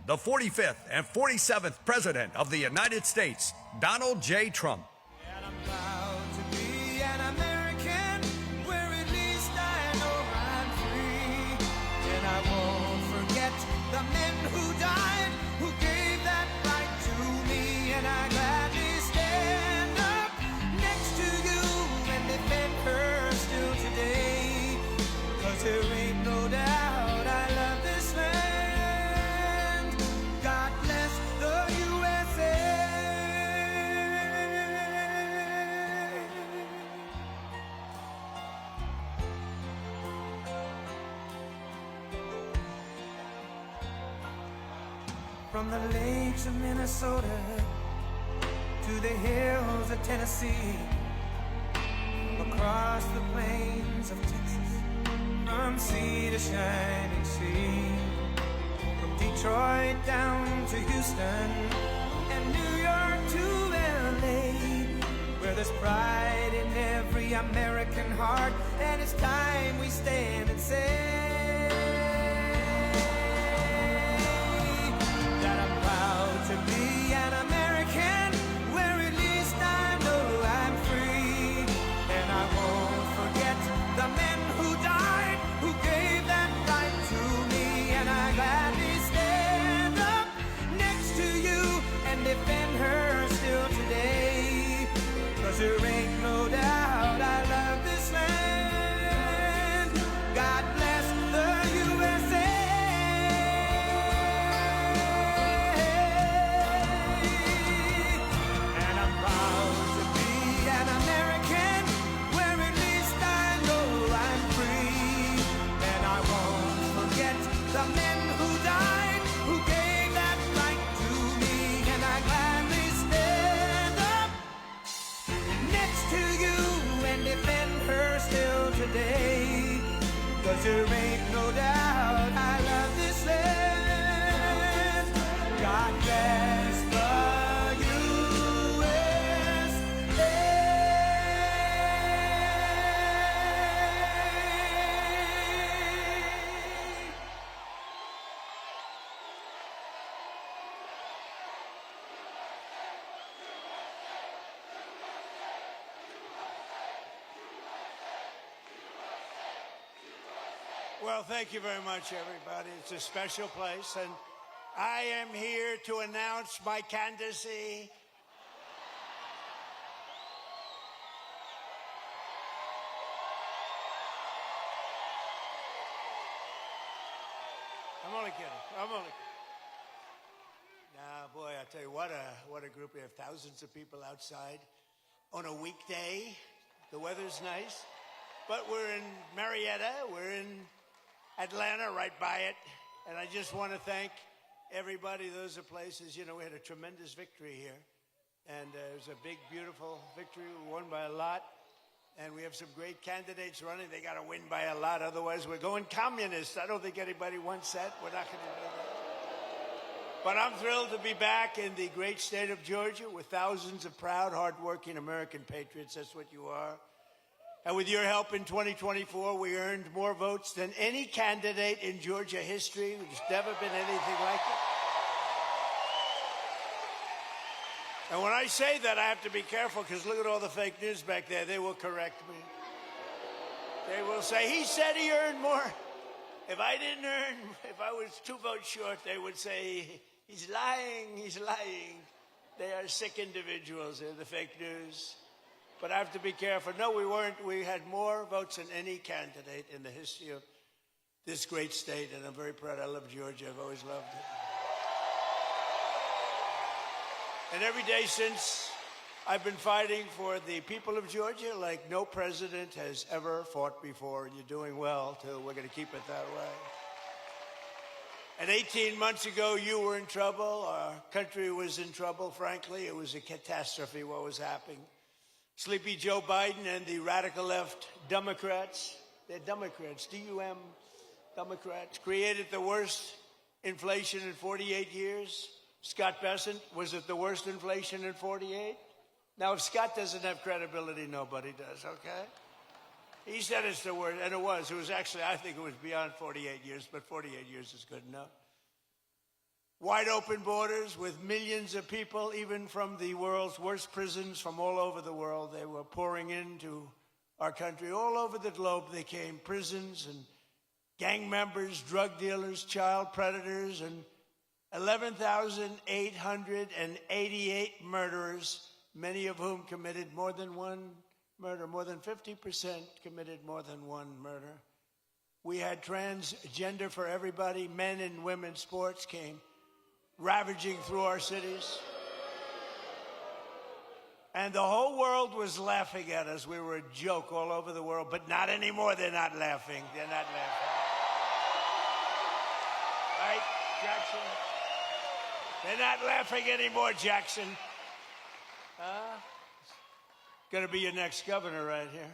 the 45th and 47th President of the United States, Donald J. Trump. And I'm proud to be an American, where at least I know I'm free. And I won't forget the men who died, who gave that right to me. And I gladly stand up next to you and defend her still today. 'Cause there ain't no doubt I love this land. God bless the USA. From the lakes of Minnesota to the hills of Tennessee, across the plains of Texas, from sea to shining sea, from Detroit down to Houston and New York to LA, where there's pride in every American heart, and it's time we stand and say that I'm proud to be an American, where at least I know I'm free. And I won't forget the men who died, who gave that right to me. And I gladly stand up next to you and defend her still today. 'Cause there ain't no doubt I love this land. God bless the USA. And I'm proud to be an American, where at least I know I'm free. And I won't forget the men who died, who gave that right to me. And I gladly stand up next to you and defend her still today. 'Cause there ain't no doubt I love this land. God bless the USA. Well, thank you very much, everybody. It's a special place, and I am here to announce my candidacy. I'm only kidding. Nah, boy, I tell you what a group. We have thousands of people outside on a weekday. The weather's nice, but we're in Marietta. We're in Atlanta, right by it. And I just want to thank everybody. Those are places, you know, we had a tremendous victory here. And it was a big, beautiful victory. We won by a lot. And we have some great candidates running. They got to win by a lot. Otherwise, we're going communist. I don't think anybody wants that. We're not going to do that. But I'm thrilled to be back in the great state of Georgia with thousands of proud, hardworking American patriots. That's what you are. And with your help in 2024, we earned more votes than any candidate in Georgia history. There's never been anything like it. And when I say that, I have to be careful, because look at all the fake news back there. They will correct me. They will say, he said he earned more. If I didn't earn, if I was 2 votes short, they would say, he's lying, he's lying. They are sick individuals. They're the fake news. But I have to be careful. No, we weren't. We had more votes than any candidate in the history of this great state, and I'm very proud. I love Georgia. I've always loved it. And every day since, I've been fighting for the people of Georgia like no president has ever fought before, and you're doing well, too. We're going to keep it that way. And 18 months ago, you were in trouble. Our country was in trouble, frankly. It was a catastrophe what was happening. Sleepy Joe Biden and the radical left Democrats, they're Democrats, D-U-M, Democrats, created the worst inflation in 48 years. Scott Bessent, was it the worst inflation in 48? Now, if Scott doesn't have credibility, nobody does, okay? He said it's the worst, and it was. It was actually, I think it was beyond 48 years, but 48 years is good enough. Wide open borders with millions of people, even from the world's worst prisons from all over the world. They were pouring into our country. All over the globe they came, prisons and gang members, drug dealers, child predators, and 11,888 murderers, many of whom committed more than one murder. More than 50% committed more than one murder. We had transgender for everybody. Men and women's sports came ravaging through our cities. And the whole world was laughing at us. We were a joke all over the world, but not anymore. They're not laughing. They're not laughing. Right, Jackson? They're not laughing anymore, Jackson. Gonna be your next governor right here.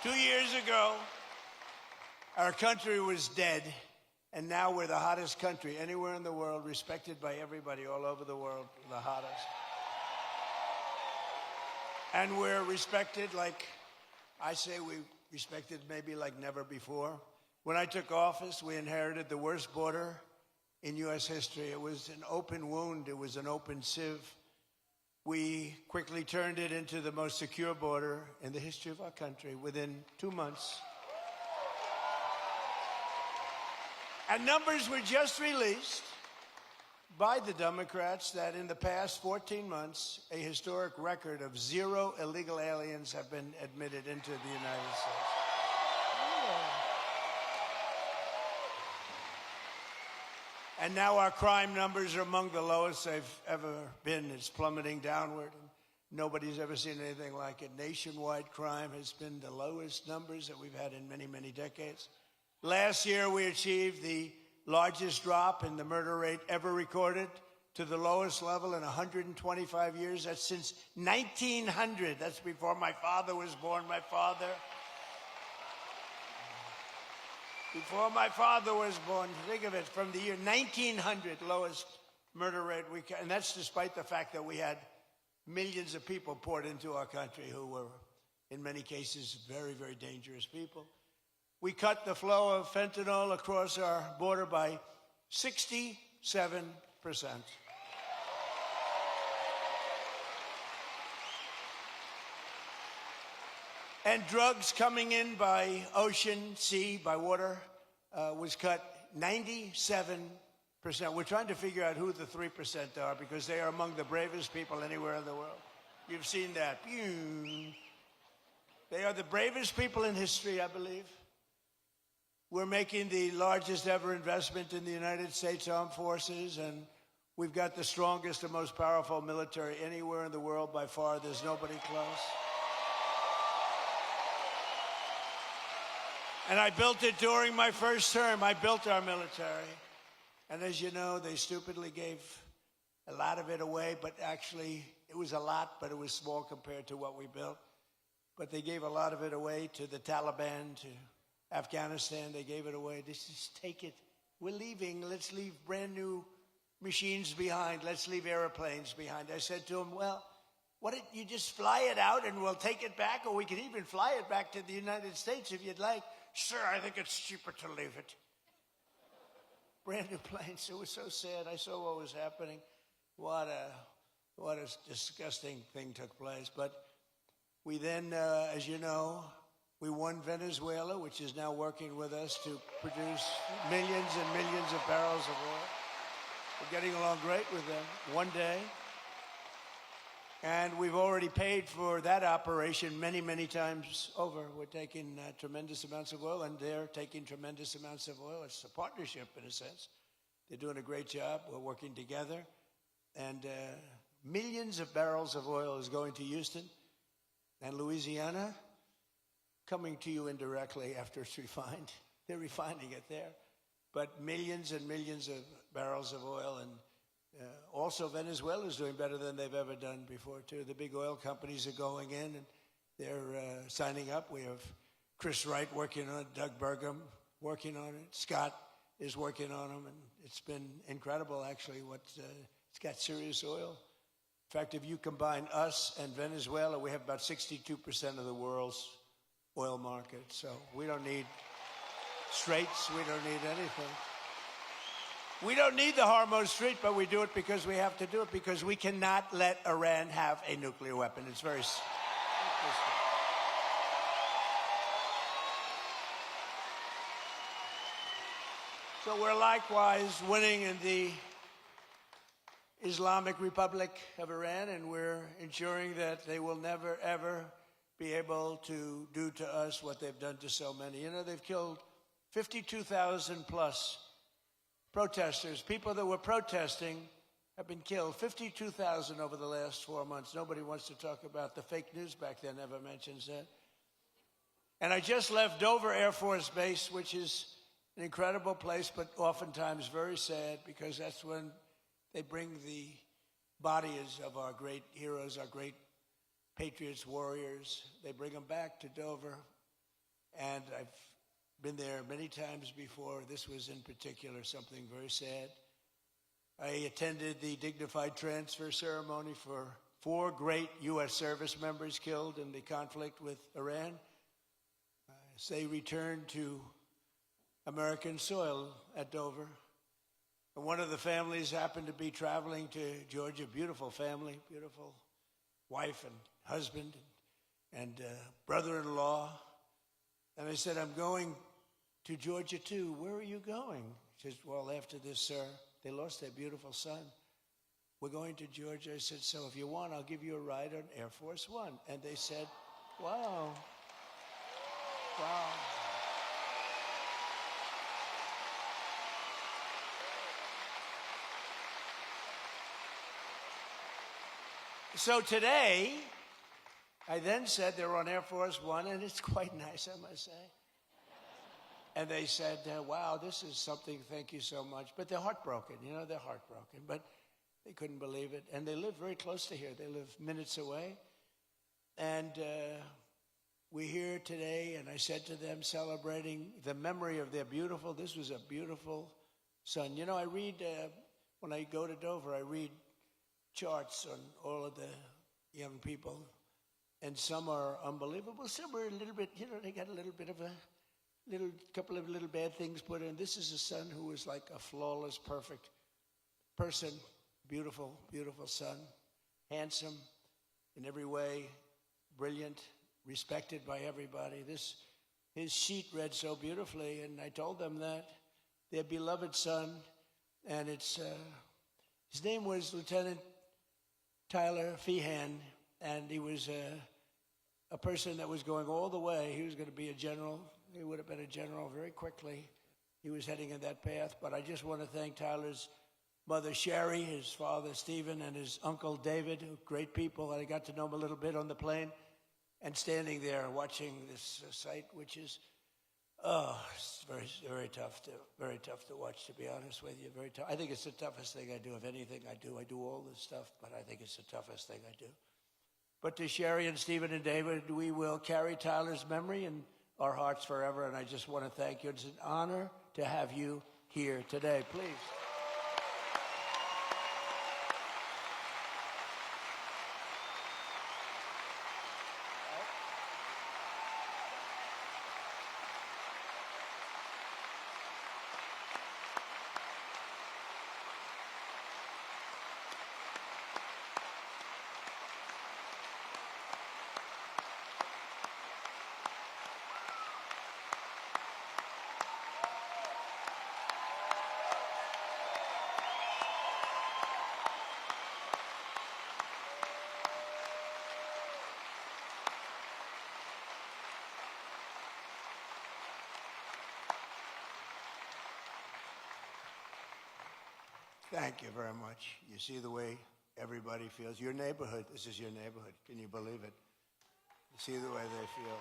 2 years ago, our country was dead, and now we're the hottest country anywhere in the world, respected by everybody all over the world, the hottest. And we're respected like, I say we respected maybe like never before. When I took office, we inherited the worst border in U.S. history. It was an open wound. It was an open sieve. We quickly turned it into the most secure border in the history of our country within 2 months. And numbers were just released by the Democrats that in the past 14 months, a historic record of 0 illegal aliens have been admitted into the United States. And now our crime numbers are among the lowest they've ever been. It's plummeting downward. Nobody's ever seen anything like it. Nationwide crime has been the lowest numbers that we've had in many, many decades. Last year, we achieved the largest drop in the murder rate ever recorded to the lowest level in 125 years. That's since 1900. That's before my father was born. Before my father was born, think of it, from the year 1900, lowest murder rate and that's despite the fact that we had millions of people poured into our country who were, in many cases, very, very dangerous people. We cut the flow of fentanyl across our border by 67%. And drugs coming in by ocean, sea, by water was cut 97%. We're trying to figure out who the 3% are because they are among the bravest people anywhere in the world. You've seen that. They are the bravest people in history, I believe. We're making the largest ever investment in the United States Armed Forces, and we've got the strongest and most powerful military anywhere in the world by far. There's nobody close. And I built it during my first term. I built our military. And as you know, they stupidly gave a lot of it away, but actually it was a lot, but it was small compared to what we built. But they gave a lot of it away to the Taliban, to Afghanistan. They gave it away. Just take it. We're leaving. Let's leave brand new machines behind. Let's leave airplanes behind. I said to him, well, what if you just fly it out and we'll take it back, or we can even fly it back to the United States if you'd like. Sir, I think it's cheaper to leave it. Brand new planes. It was so sad. I saw what was happening. What a disgusting thing took place. But we then, as you know, we won Venezuela, which is now working with us to produce millions and millions of barrels of oil. We're getting along great with them. One day. And we've already paid for that operation many, many times over. We're taking tremendous amounts of oil, and they're taking tremendous amounts of oil. It's a partnership, in a sense. They're doing a great job. We're working together. And millions of barrels of oil is going to Houston and Louisiana, coming to you indirectly after it's refined. They're refining it there. But millions and millions of barrels of oil. And also, Venezuela is doing better than they've ever done before, too. The big oil companies are going in, and they're signing up. We have Chris Wright working on it, Doug Burgum working on it, Scott is working on them, and it's been incredible, actually. It's got serious oil. In fact, if you combine us and Venezuela, we have about 62% of the world's oil market. So we don't need straits. We don't need anything. We don't need the Hormuz Strait, but we do it because we have to do it, because we cannot let Iran have a nuclear weapon. It's very simple. So we're likewise winning in the Islamic Republic of Iran, and we're ensuring that they will never, ever be able to do to us what they've done to so many. You know, they've killed 52,000 plus protesters. People that were protesting have been killed. 52,000 over the last 4 months. Nobody wants to talk about the fake news back then, never mentions that. And I just left Dover Air Force Base, which is an incredible place, but oftentimes very sad, because that's when they bring the bodies of our great heroes, our great patriots, warriors. They bring them back to Dover. And I've been there many times before. This was in particular something very sad. I attended the dignified transfer ceremony for 4 great U.S. service members killed in the conflict with Iran. As they returned to American soil at Dover. And one of the families happened to be traveling to Georgia. Beautiful family, beautiful wife and husband and brother-in-law. And I said, I'm going to Georgia too. Where are you going? He says, well, after this, sir, they lost their beautiful son. We're going to Georgia. I said, so if you want, I'll give you a ride on Air Force One. And they said, wow. Wow. So today, I then said they're on Air Force One, and it's quite nice, I must say. And they said, wow, this is something, thank you so much. But they're heartbroken, you know, they're heartbroken. But they couldn't believe it. And they live very close to here. They live minutes away. And we're here today, and I said to them, celebrating the memory of their beautiful, this was a beautiful son. You know, I read, when I go to Dover, I read charts on all of the young people, and some are unbelievable. Some are a little bit, you know, they got a little bit of a couple of little bad things put in. This is a son who was like a flawless, perfect person, beautiful, beautiful son, handsome in every way, brilliant, respected by everybody. His sheet read so beautifully, and I told them that their beloved son, and his name was Lieutenant Tyler Feehan, and he was a person that was going all the way. He was going to be a general. He would have been a general very quickly. He was heading in that path. But I just want to thank Tyler's mother, Sherry, his father, Stephen, and his uncle, David, great people. I got to know them a little bit on the plane, and standing there watching this sight, which is, it's very, very tough to watch, to be honest with you. Very tough. I think it's the toughest thing I do. Of anything I do all this stuff, but I think it's the toughest thing I do. But to Sherry and Stephen and David, we will carry Tyler's memory in our hearts forever, and I just want to thank you. It's an honor to have you here today. Please. Thank you very much. You see the way everybody feels. Your neighborhood, this is your neighborhood. Can you believe it? You see the way they feel.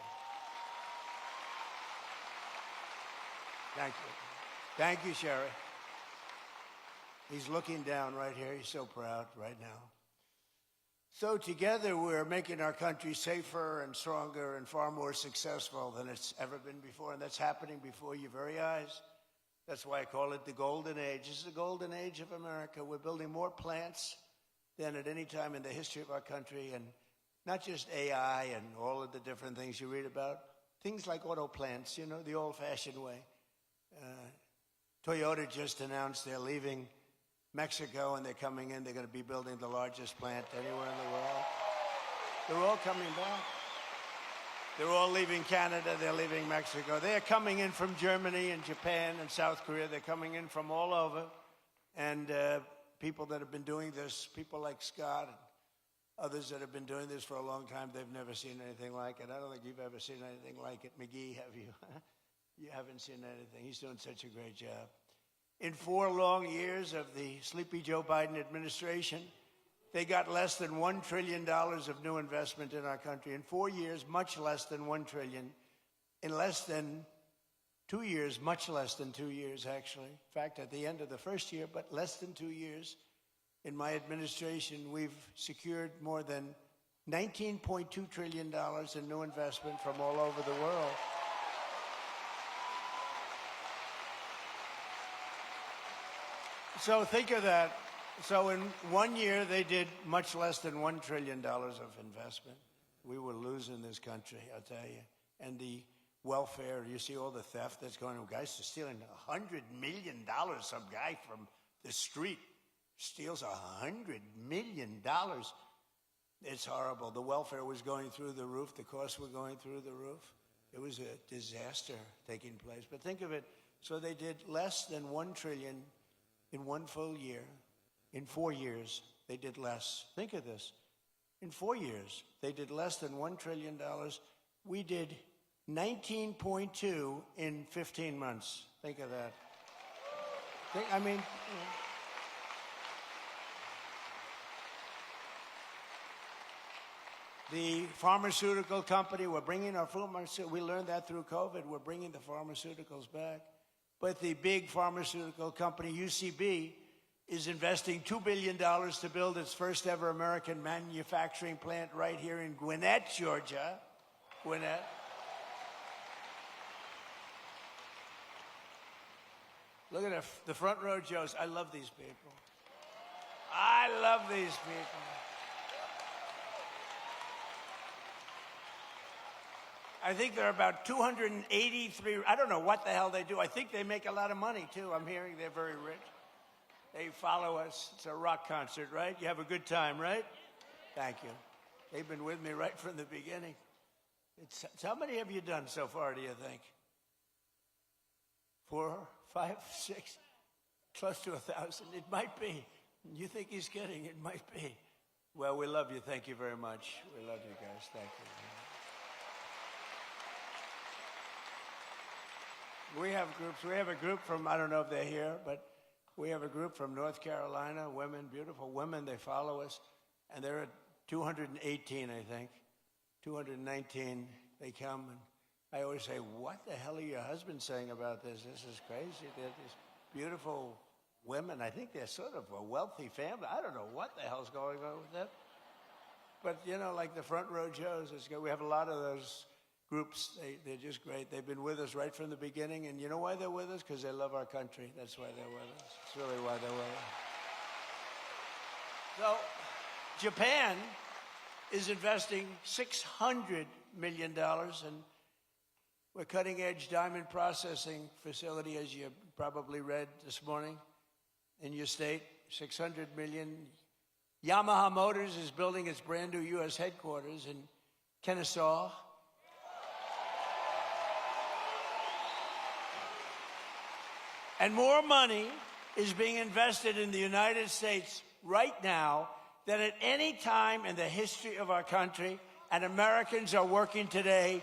Thank you. Thank you, Sherry. He's looking down right here. He's so proud right now. So together we're making our country safer and stronger and far more successful than it's ever been before, and that's happening before your very eyes. That's why I call it the golden age. This is the golden age of America. We're building more plants than at any time in the history of our country, and not just AI and all of the different things you read about, things like auto plants, you know, the old-fashioned way. Toyota just announced they're leaving Mexico and they're coming in. They're going to be building the largest plant anywhere in the world. They're all coming back. They're all leaving Canada. They're leaving Mexico. They're coming in from Germany and Japan and South Korea. They're coming in from all over. And people that have been doing this, people like Scott and others that have been doing this for a long time, they've never seen anything like it. I don't think you've ever seen anything like it. McGee, have you? You haven't seen anything. He's doing such a great job. In 4 long years of the sleepy Joe Biden administration, they got less than $1 trillion of new investment in our country. In 4 years, much less than $1 trillion. In less than 2 years, much less than 2 years, actually. In fact, at the end of the first year, but less than 2 years, in my administration, we've secured more than $19.2 trillion in new investment from all over the world. So think of that. So in 1 year, they did much less than $1 trillion of investment. We were losing this country, I'll tell you. And the welfare, you see all the theft that's going on. Guys are stealing $100 million. Some guy from the street steals $100 million. It's horrible. The welfare was going through the roof. The costs were going through the roof. It was a disaster taking place. But think of it. So they did less than $1 trillion in 1 full year. In 4 years, they did less. Think of this. In 4 years, they did less than $1 trillion. We did 19.2 in 15 months. Think of that. The pharmaceutical company, we're bringing our we learned that through COVID, we're bringing the pharmaceuticals back. But the big pharmaceutical company, UCB, is investing $2 billion to build its first ever American manufacturing plant right here in Gwinnett, Georgia. Gwinnett. Look at the front row Joes. I love these people. I love these people. I think there are about 283. I don't know what the hell they do. I think they make a lot of money, too. I'm hearing they're very rich. They follow us. It's a rock concert, right? You have a good time, right? Thank you. They've been with me right from the beginning. How many have you done so far, do you think? 4, 5, 6, close to 1,000. It might be. You think he's kidding? It might be. Well, we love you. Thank you very much. We love you guys. Thank you. We have groups. We have a group from, I don't know if they're here, but we have a group from North Carolina, women, beautiful women. They follow us, and they're at 218, I think. 219, they come, and I always say, what the hell are your husbands saying about this? This is crazy. They're these beautiful women. I think they're sort of a wealthy family. I don't know what the hell's going on with them. But, you know, like the front row Joes, we have a lot of those groups. They're just great. They've been with us right from the beginning. And you know why they're with us? Because they love our country. That's why they're with us. It's really why they're with us. So Japan is investing $600 million in a cutting-edge diamond processing facility, as you probably read this morning in your state. $600 million. Yamaha Motors is building its brand new U.S. headquarters in Kennesaw. And more money is being invested in the United States right now than at any time in the history of our country. And Americans are working today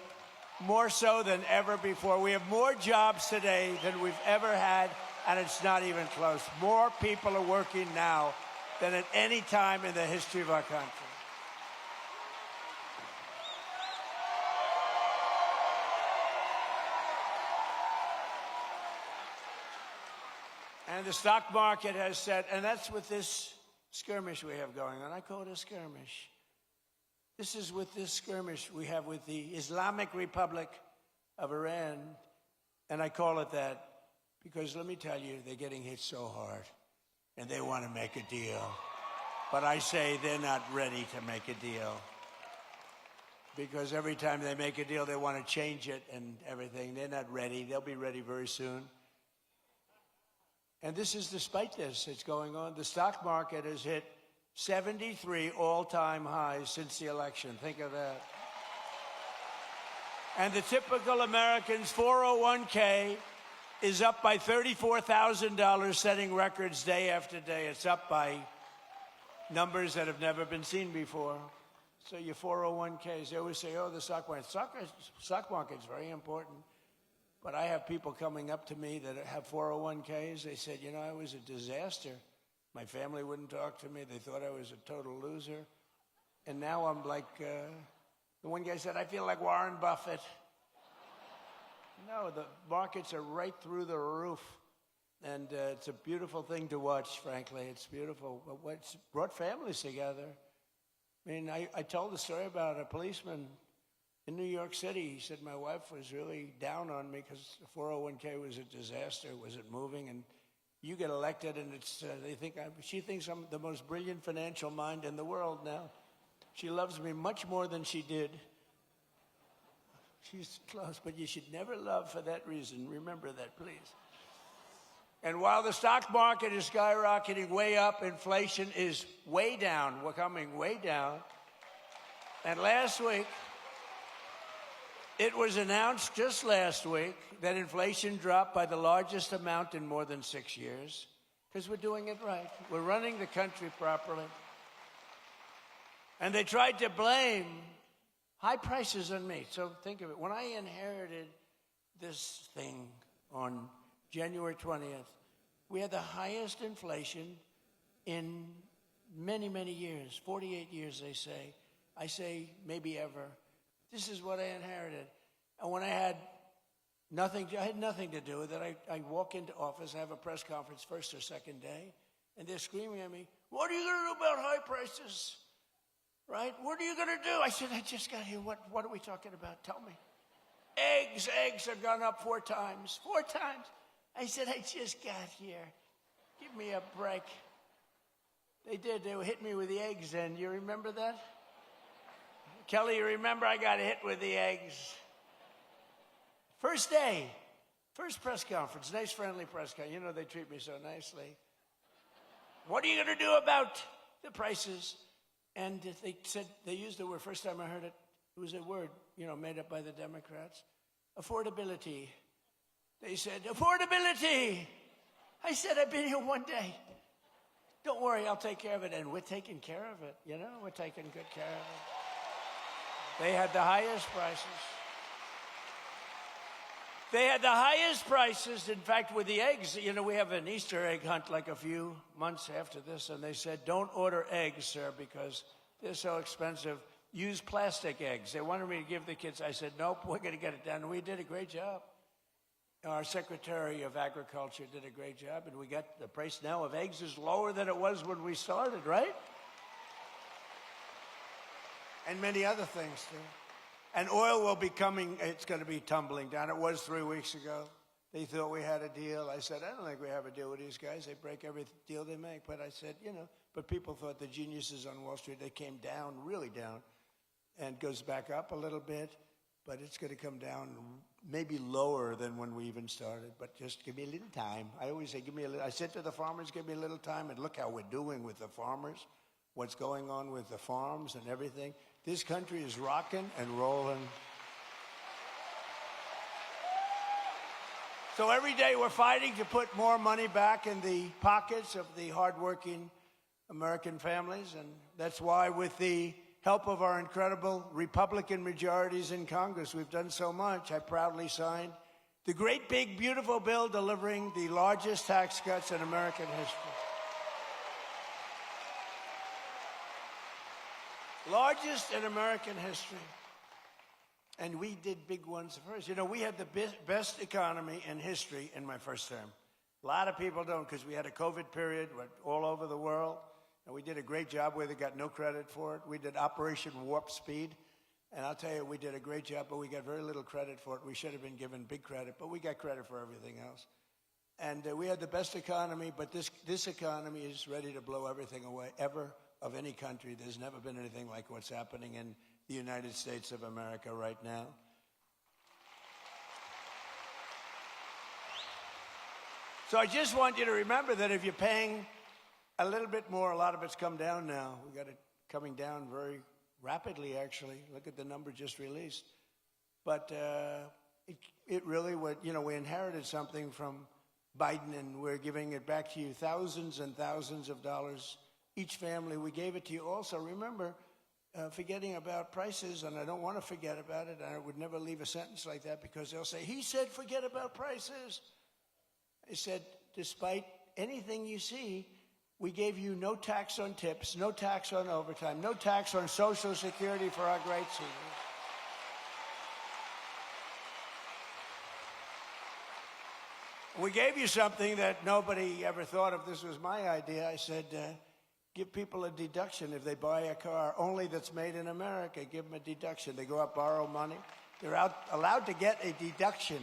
more so than ever before. We have more jobs today than we've ever had, and it's not even close. More people are working now than at any time in the history of our country. And the stock market has said, and that's with this skirmish we have going on. I call it a skirmish. This is with this skirmish we have with the Islamic Republic of Iran. And I call it that because, let me tell you, they're getting hit so hard. And they want to make a deal. But I say they're not ready to make a deal. Because every time they make a deal, they want to change it and everything. They're not ready. They'll be ready very soon. And this is despite this. It's going on. The stock market has hit 73 all-time highs since the election. Think of that. And the typical American's 401k is up by $34,000, setting records day after day. It's up by numbers that have never been seen before. So your 401ks, they always say, oh, the stock market. Stock market's very important. But I have people coming up to me that have 401ks. They said, you know, I was a disaster. My family wouldn't talk to me. They thought I was a total loser. And now I'm like, the one guy said, I feel like Warren Buffett. No, the markets are right through the roof. And it's a beautiful thing to watch, frankly. It's beautiful. It's brought families together. I mean, I told the story about a policeman in New York City. He said, my wife was really down on me because the 401k was a disaster. Was it moving? And you get elected, and it's she thinks I'm the most brilliant financial mind in the world now. She loves me much more than she did. She's close, but you should never love for that reason. Remember that, please. And while the stock market is skyrocketing way up, inflation is way down. We're coming way down. And last week, it was announced just last week that inflation dropped by the largest amount in more than 6 years, because we're doing it right. We're running the country properly. And they tried to blame high prices on me. So think of it. When I inherited this thing on January 20th, we had the highest inflation in many, many years, 48 years, they say. I say maybe ever. This is what I inherited. And when I had nothing to do with it. I walk into office, I have a press conference first or second day, and they're screaming at me, what are you going to do about high prices? Right? What are you going to do? I said, I just got here. What are we talking about? Tell me. Eggs have gone up 4 times. 4 times. I said, I just got here. Give me a break. They did. They hit me with the eggs then. You remember that? Kelly, you remember I got hit with the eggs. First day, first press conference, nice friendly press conference. You know, they treat me so nicely. What are you going to do about the prices? And they said, they used the word, first time I heard it, it was a word, made up by the Democrats. Affordability. They said, affordability. I said, I've been here 1 day. Don't worry, I'll take care of it. And we're taking care of it, we're taking good care of it. They had the highest prices. They had the highest prices. In fact, with the eggs, we have an Easter egg hunt like a few months after this, and they said, don't order eggs, sir, because they're so expensive. Use plastic eggs. They wanted me to give the kids. I said, nope, we're going to get it done. And we did a great job. Our Secretary of Agriculture did a great job, and we got the price now of eggs is lower than it was when we started, right? And many other things, too. And oil will be coming, it's going to be tumbling down. It was 3 weeks ago. They thought we had a deal. I said, I don't think we have a deal with these guys. They break every deal they make. But I said, but people thought the geniuses on Wall Street, they came down, really down, and goes back up a little bit. But it's going to come down maybe lower than when we even started. But just give me a little time. I always say, I said to the farmers, give me a little time. And look how we're doing with the farmers, what's going on with the farms and everything. This country is rocking and rolling. So every day we're fighting to put more money back in the pockets of the hardworking American families. And that's why, with the help of our incredible Republican majorities in Congress, we've done so much. I proudly signed the great, big, beautiful bill delivering the largest tax cuts in American history. Largest in American history. And we did big ones first. We had the best economy in history in my first term. A lot of people don't, because we had a COVID period, went all over the world. And we did a great job where they got no credit for it. We did Operation Warp Speed. And I'll tell you, we did a great job, but we got very little credit for it. We should have been given big credit, but we got credit for everything else. And we had the best economy, but this economy is ready to blow everything away, ever, of any country. There's never been anything like what's happening in the United States of America right now. So I just want you to remember that if you're paying a little bit more, a lot of it's come down now. We got it coming down very rapidly, actually. Look at the number just released. But it really would, we inherited something from Biden, and we're giving it back to you, thousands and thousands of dollars each family. We gave it to you also. Remember, forgetting about prices, and I don't want to forget about it. I would never leave a sentence like that because they'll say, he said forget about prices. I said, despite anything you see, we gave you no tax on tips, no tax on overtime, no tax on Social Security for our great seniors. We gave you something that nobody ever thought of. This was my idea. I said, give people a deduction if they buy a car only that's made in America. Give them a deduction. They go out, borrow money. They're allowed to get a deduction.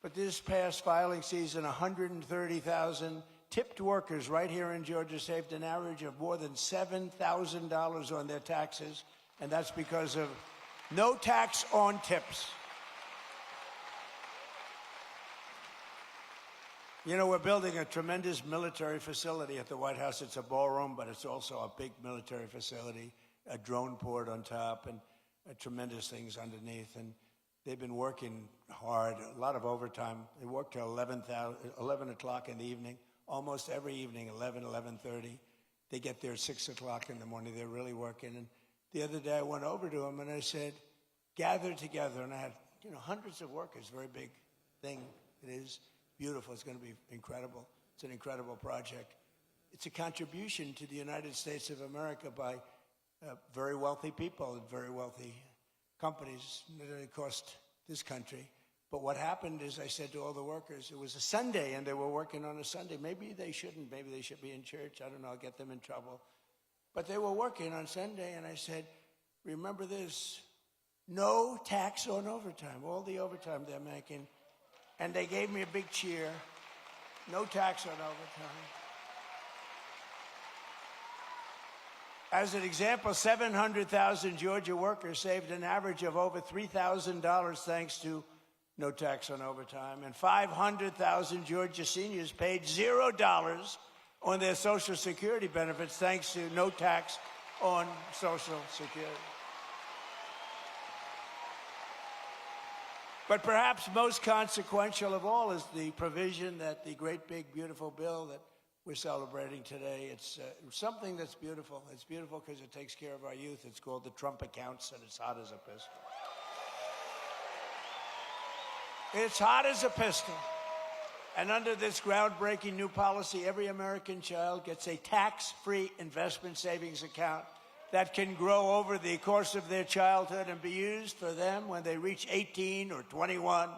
But this past filing season, 130,000 tipped workers right here in Georgia saved an average of more than $7,000 on their taxes, and that's because of no tax on tips. We're building a tremendous military facility at the White House. It's a ballroom, but it's also a big military facility, a drone port on top, and tremendous things underneath. And they've been working hard, a lot of overtime. They work till 11 o'clock in the evening, almost every evening, 11:30. They get there at 6 o'clock in the morning. They're really working. And the other day I went over to them and I said, gather together. And I had, hundreds of workers, very big thing. It is beautiful. It's going to be incredible. It's an incredible project. It's a contribution to the United States of America by very wealthy people and very wealthy companies that it cost this country. But what happened is I said to all the workers, it was a Sunday and they were working on a Sunday. Maybe they shouldn't. Maybe they should be in church. I don't know. I'll get them in trouble. But they were working on Sunday, and I said, remember this, no tax on overtime, all the overtime they're making. And they gave me a big cheer. No tax on overtime. As an example, 700,000 Georgia workers saved an average of over $3,000 thanks to no tax on overtime. And 500,000 Georgia seniors paid $0 on their Social Security benefits thanks to no tax on Social Security. But perhaps most consequential of all is the provision that the great, big, beautiful bill that we're celebrating today. It's something that's beautiful. It's beautiful because it takes care of our youth. It's called the Trump accounts, and it's hot as a pistol. It's hot as a pistol. And under this groundbreaking new policy, every American child gets a tax-free investment savings account that can grow over the course of their childhood and be used for them when they reach 18 or 21.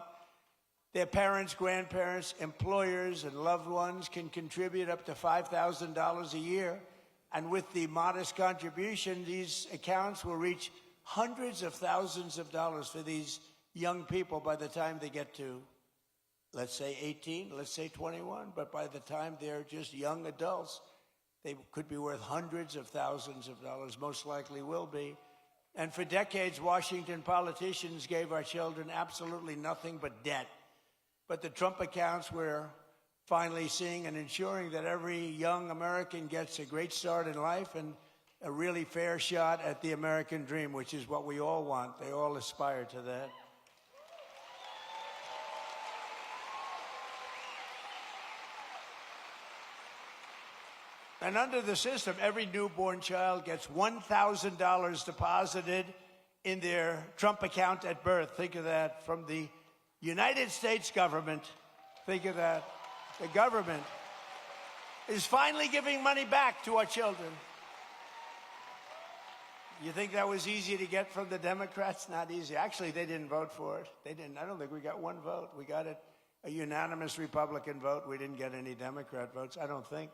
Their parents, grandparents, employers, and loved ones can contribute up to $5,000 a year. And with the modest contribution, these accounts will reach hundreds of thousands of dollars for these young people by the time they get to, let's say 18, let's say 21. But by the time they're just young adults, they could be worth hundreds of thousands of dollars, most likely will be. And for decades, Washington politicians gave our children absolutely nothing but debt. But the Trump accounts, we're finally seeing and ensuring that every young American gets a great start in life and a really fair shot at the American dream, which is what we all want. They all aspire to that. And under the system, every newborn child gets $1,000 deposited in their Trump account at birth. Think of that, from the United States government. Think of that. The government is finally giving money back to our children. You think that was easy to get from the Democrats? Not easy. Actually, they didn't vote for it. They didn't. I don't think we got one vote. We got it, a unanimous Republican vote. We didn't get any Democrat votes, I don't think.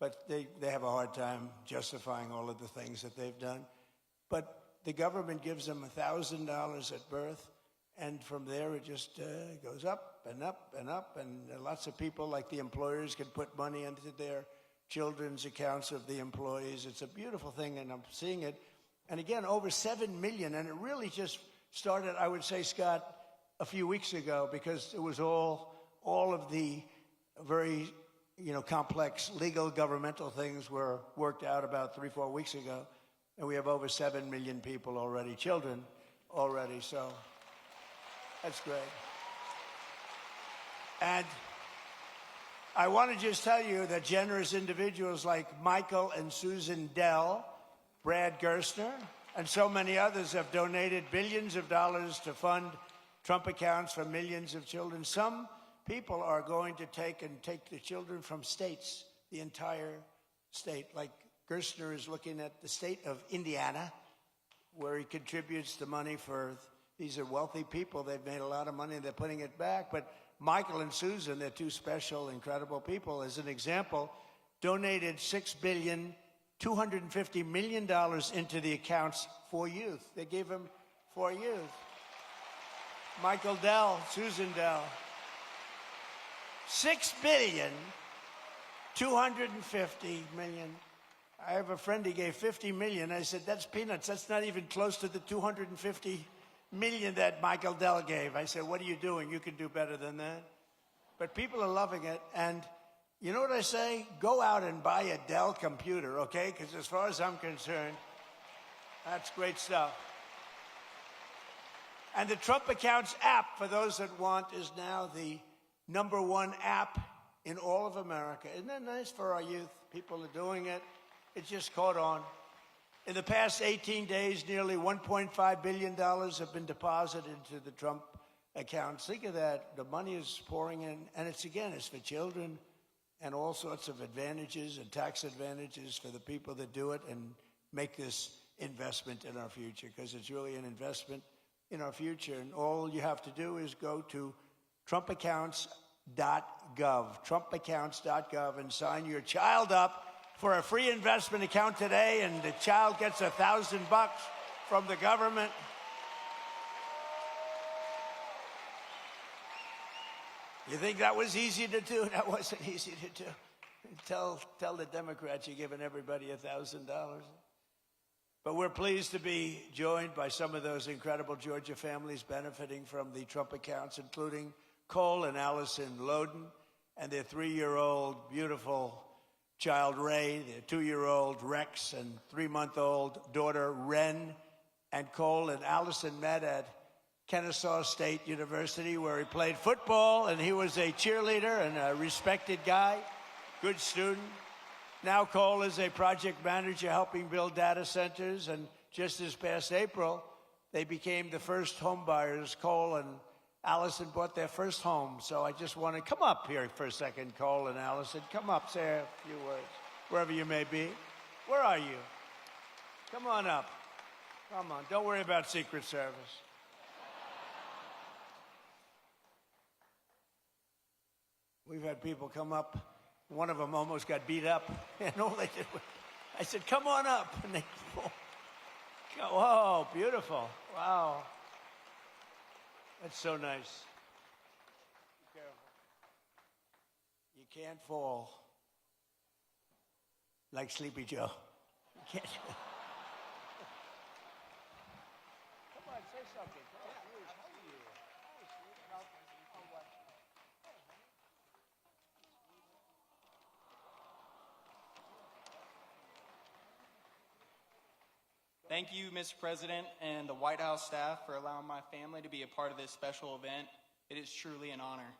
But they have a hard time justifying all of the things that they've done. But the government gives them $1,000 at birth, and from there it just goes up and up and up. And lots of people, like the employers, can put money into their children's accounts of the employees. It's a beautiful thing, and I'm seeing it. And again, over 7 million, and it really just started, I would say, Scott, a few weeks ago, because it was all all of the very, complex legal governmental things were worked out about 3-4 weeks ago. And we have over 7 million people already, children already, so that's great. And I want to just tell you that generous individuals like Michael and Susan Dell, Brad Gerstner, and so many others have donated billions of dollars to fund Trump accounts for millions of children. Some people are going to take the children from states, the entire state, like Gerstner is looking at the state of Indiana, where he contributes the money for, these are wealthy people, they've made a lot of money and they're putting it back. But Michael and Susan, they're two special, incredible people. As an example, donated $6.25 billion into the accounts for youth. They gave them for youth. Michael Dell, Susan Dell. $6.25 billion. I have a friend, he gave $50 million. I said, that's peanuts. That's not even close to the $250 million that Michael Dell gave. I said, what are you doing? You can do better than that. But people are loving it. And you know what I say? Go out and buy a Dell computer, okay? Because as far as I'm concerned, that's great stuff. And the Trump Accounts app, for those that want, is now the #1 app in all of America. Isn't that nice for our youth? People are doing it. It just caught on. In the past 18 days, nearly $1.5 billion have been deposited into the Trump accounts. Think of that. The money is pouring in. And it's for children and all sorts of advantages and tax advantages for the people that do it and make this investment in our future, because it's really an investment in our future. And all you have to do is go to TrumpAccounts.gov, TrumpAccounts.gov, and sign your child up for a free investment account today, and the child gets $1,000 from the government. You think that was easy to do? That wasn't easy to do. Tell the Democrats you're giving everybody $1,000. But we're pleased to be joined by some of those incredible Georgia families benefiting from the Trump accounts, including Cole and Allison Loden and their 3-year-old beautiful child Ray, their 2-year-old Rex, and 3-month-old daughter Ren. And Cole and Allison met at Kennesaw State University, where he played football, and he was a cheerleader and a respected guy, good student. Now Cole is a project manager helping build data centers, and just this past April, they became the first home buyers. Cole and Allison bought their first home. So I just want to come up here for a second, Cole and Allison. Come up, say a few words, wherever you may be. Where are you? Come on up. Come on. Don't worry about Secret Service. We've had people come up. One of them almost got beat up. And all they did was, I said, come on up. And they, oh, beautiful. Wow. That's so nice. Be careful. You can't fall like Sleepy Joe. You can't. Come on, say something. Come on, please. How are you? Thank you, Mr. President, and the White House staff for allowing my family to be a part of this special event. It is truly an honor.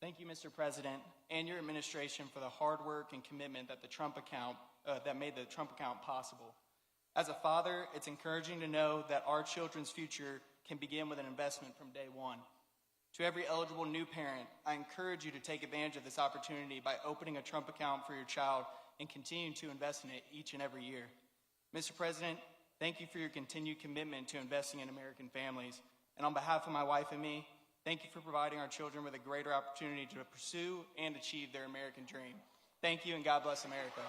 Thank you, Mr. President, and your administration for the hard work and commitment that that made the Trump account possible. As a father, it's encouraging to know that our children's future can begin with an investment from day one. To every eligible new parent, I encourage you to take advantage of this opportunity by opening a Trump account for your child and continuing to invest in it each and every year. Mr. President, thank you for your continued commitment to investing in American families. And on behalf of my wife and me, thank you for providing our children with a greater opportunity to pursue and achieve their American dream. Thank you, and God bless America.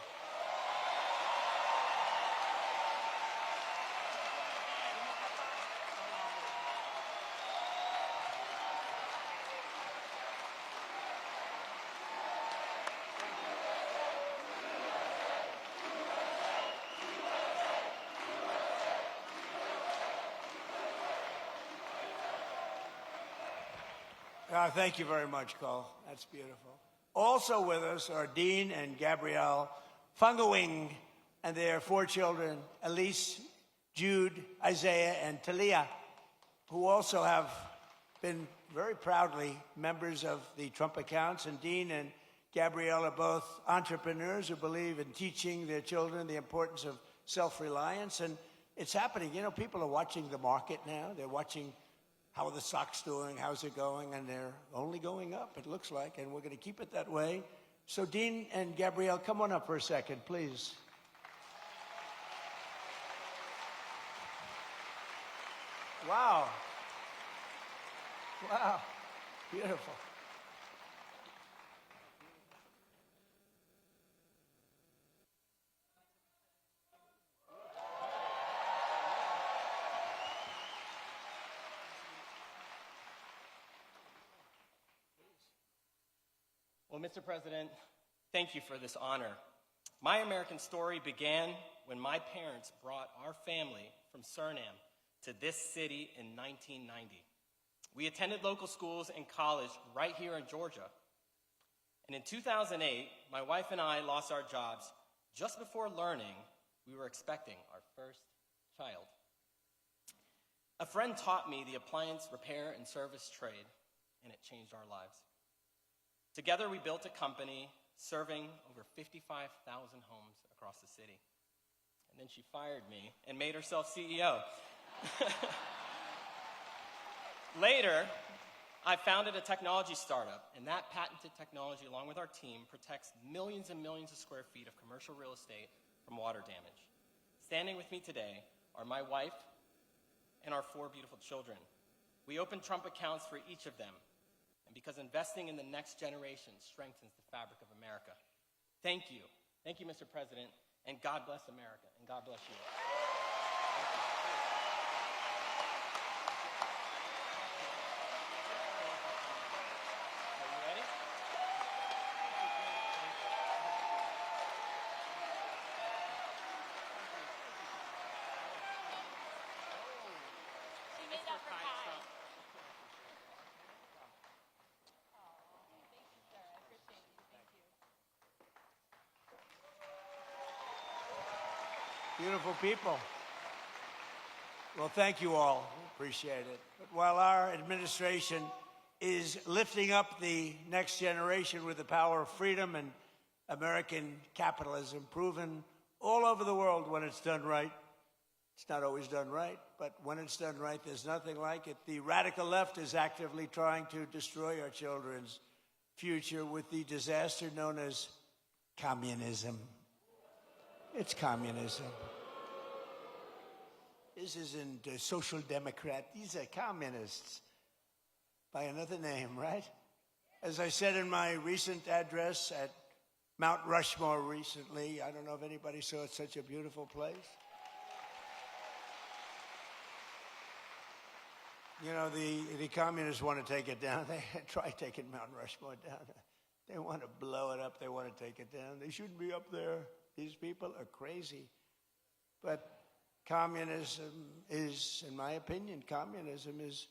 Thank you very much, Cole. That's beautiful. Also with us are Dean and Gabrielle Fungawing and their 4 children, Elise, Jude, Isaiah, and Talia, who also have been very proudly members of the Trump accounts. And Dean and Gabrielle are both entrepreneurs who believe in teaching their children the importance of self-reliance. And it's happening. You know, people are watching the market now. They're watching how are the stocks doing, how's it going, and they're only going up, it looks like, and we're going to keep it that way. So Dean and Gabrielle, come on up for a second, please. Wow. Wow. Beautiful. Well, Mr. President, thank you for this honor. My American story began when my parents brought our family from Suriname to this city in 1990. We attended local schools and college right here in Georgia. And in 2008, my wife and I lost our jobs just before learning we were expecting our first child. A friend taught me the appliance repair and service trade, and it changed our lives. Together, we built a company serving over 55,000 homes across the city. And then she fired me and made herself CEO. Later, I founded a technology startup, and that patented technology, along with our team, protects millions and millions of square feet of commercial real estate from water damage. Standing with me today are my wife and our 4 beautiful children. We opened Trump accounts for each of them, and because investing in the next generation strengthens the fabric of America. Thank you. Thank you, Mr. President, and God bless America, and God bless you. Are you ready? She made that for Kai. Beautiful people. Well, thank you all. Appreciate it. But while our administration is lifting up the next generation with the power of freedom and American capitalism, proven all over the world when it's done right, it's not always done right, but when it's done right, there's nothing like it. The radical left is actively trying to destroy our children's future with the disaster known as communism. It's communism. This isn't a social democrat. These are communists by another name, right? As I said in my recent address at Mount Rushmore recently, I don't know if anybody saw it, such a beautiful place. You know, the communists want to take it down. They try taking Mount Rushmore down. They want to blow it up. They want to take it down. They shouldn't be up there. These people are crazy. But communism is, in my opinion, communism is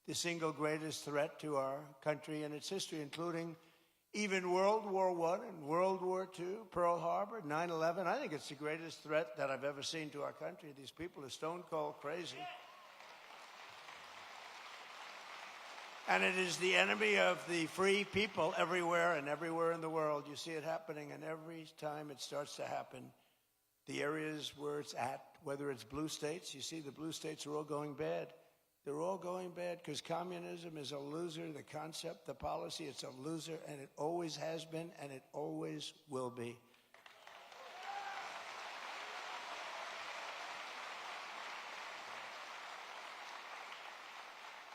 the single greatest threat to our country and its history, including even World War I and World War II, Pearl Harbor, 9/11. I think it's the greatest threat that I've ever seen to our country. These people are stone cold crazy. And it is the enemy of the free people everywhere and everywhere in the world. You see it happening, and every time it starts to happen, the areas where it's at, whether it's blue states, you see the blue states are all going bad. They're all going bad because communism is a loser. The concept, the policy, it's a loser, and it always has been, and it always will be.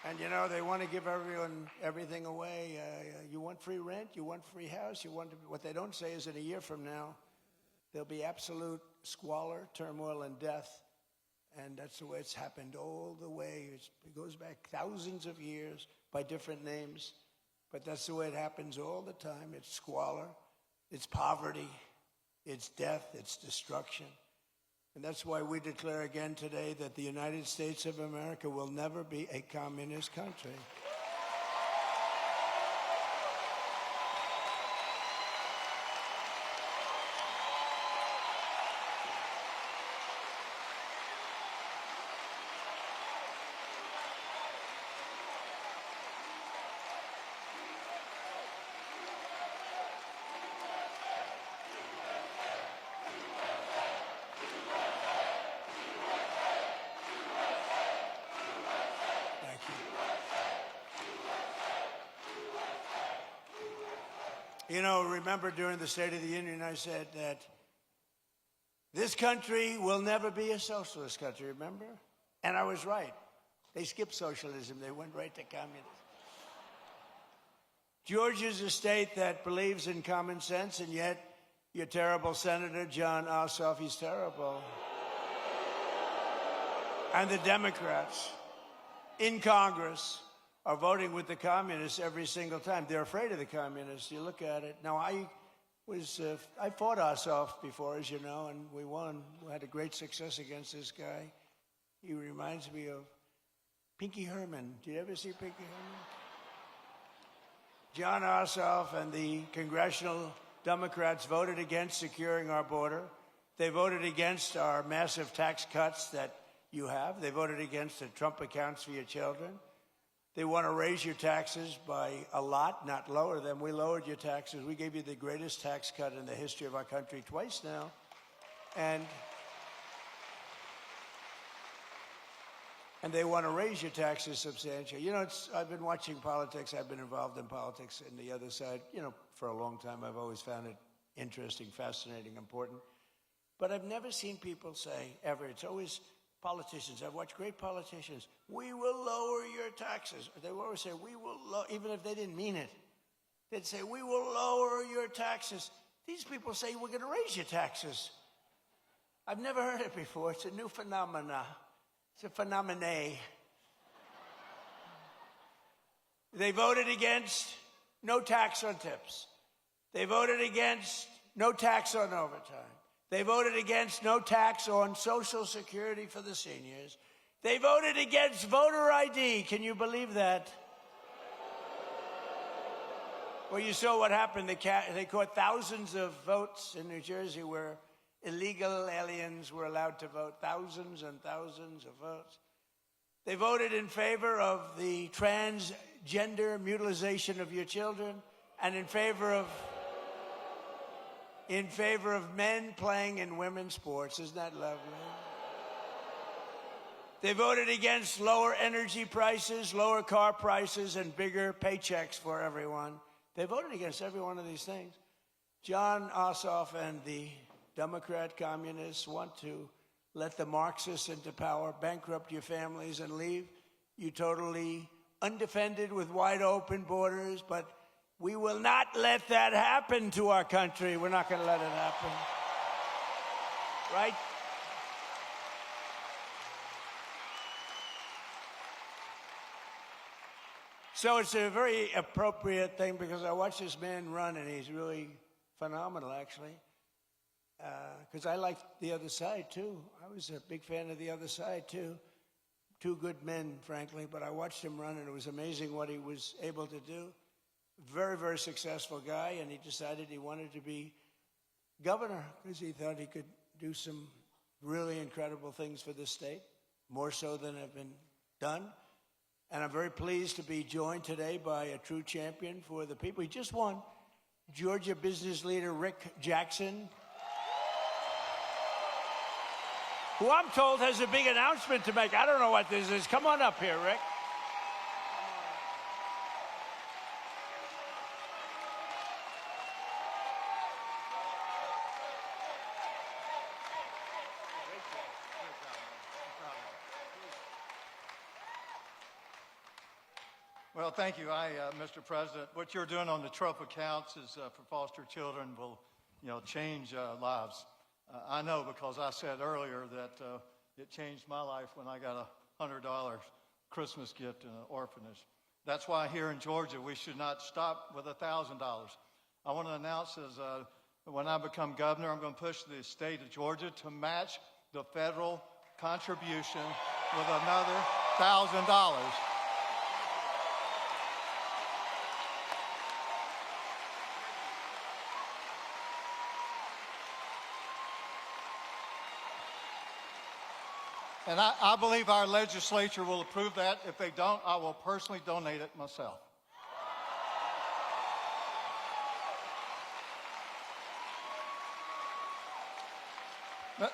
And, you know, they want to give everyone everything away. You want free rent, you want free house, you want to, what they don't say is in a year from now, there'll be absolute squalor, turmoil, and death. And that's the way it's happened all the way. It goes back thousands of years by different names. But that's the way it happens all the time. It's squalor, it's poverty, it's death, it's destruction. And that's why we declare again today that the United States of America will never be a communist country. You know, remember during the State of the Union, I said that this country will never be a socialist country, remember? And I was right. They skipped socialism. They went right to communism. Georgia's a state that believes in common sense, and yet your terrible Senator, John Ossoff, he's terrible. And the Democrats in Congress are voting with the communists every single time. They're afraid of the communists. You look at it. Now, I fought Ossoff before, as you know, and we won. We had a great success against this guy. He reminds me of Pinky Herman. Did you ever see Pinky Herman? John Ossoff and the congressional Democrats voted against securing our border. They voted against our massive tax cuts that you have. They voted against the Trump accounts for your children. They want to raise your taxes by a lot, not lower them. We lowered your taxes. We gave you the greatest tax cut in the history of our country twice now. And they want to raise your taxes substantially. You know, I've been watching politics. I've been involved in politics in the other side, you know, for a long time. I've always found it interesting, fascinating, important. But I've never seen people say, ever, it's always politicians. I've watched great politicians. We will lower your taxes. They will always say, we will lower, even if they didn't mean it. They'd say, we will lower your taxes. These people say, we're going to raise your taxes. I've never heard it before. It's a new phenomena. It's a phenomenon. They voted against no tax on tips. They voted against no tax on overtime. They voted against no tax on Social Security for the seniors. They voted against voter ID. Can you believe that? Well, you saw what happened. They caught thousands of votes in New Jersey where illegal aliens were allowed to vote, thousands and thousands of votes. They voted in favor of the transgender mutilization of your children and in favor of men playing in women's sports. Isn't that lovely? They voted against lower energy prices, lower car prices, and bigger paychecks for everyone. They voted against every one of these things. John Ossoff and the Democrat communists want to let the Marxists into power, bankrupt your families, and leave you totally undefended with wide open borders, but we will not let that happen to our country. We're not going to let it happen. Right? So it's a very appropriate thing because I watched this man run, and he's really phenomenal, actually. Because I like the other side, too. I was a big fan of the other side, too. Two good men, frankly, but I watched him run, and it was amazing what he was able to do. Very, very successful guy, and he decided he wanted to be governor because he thought he could do some really incredible things for this state, more so than have been done. And I'm very pleased to be joined today by a true champion for the people. He just won. Georgia business leader Rick Jackson, who I'm told has a big announcement to make. I don't know what this is. Come on up here, Rick. Well, thank you, Mr. President. What you're doing on the Trump accounts is for foster children will, change lives. I know because I said earlier that it changed my life when I got a $100 Christmas gift in an orphanage. That's why here in Georgia we should not stop with $1,000. I want to announce when I become governor, I'm going to push the state of Georgia to match the federal contribution with another $1,000. And I believe our legislature will approve that. If they don't, I will personally donate it myself.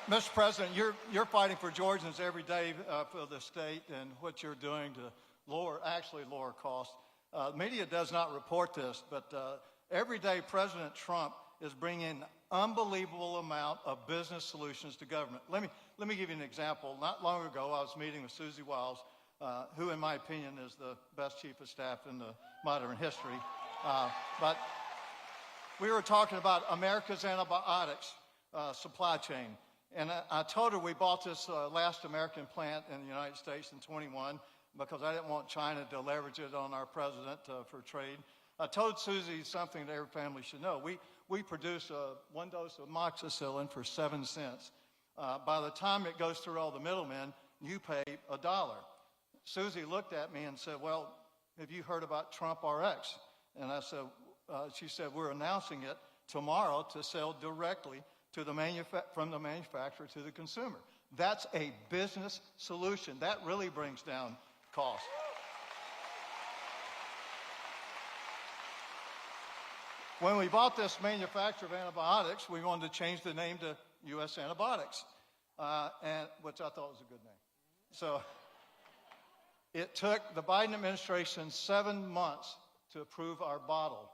Mr. President, you're fighting for Georgians every day for the state and what you're doing to lower costs. Media does not report this, but Every day, President Trump is bringing unbelievable amount of business solutions to government. Let me give you an example. Not long ago, I was meeting with Susie Wiles, who, in my opinion, is the best chief of staff in the modern history. But we were talking about America's antibiotics supply chain. And I told her we bought this last American plant in the United States in 21 because I didn't want China to leverage it on our president for trade. I told Susie something that every family should know. We produce one dose of amoxicillin for 7 cents. By the time it goes through all the middlemen, you pay $1. Susie looked at me and said, well, have you heard about Trump RX? And I said, she said, we're announcing it tomorrow to sell directly to the from the manufacturer to the consumer. That's a business solution. That really brings down costs. When we bought this manufacturer of antibiotics, we wanted to change the name to U.S. Antibiotics, which I thought was a good name. So it took the Biden administration 7 months to approve our bottle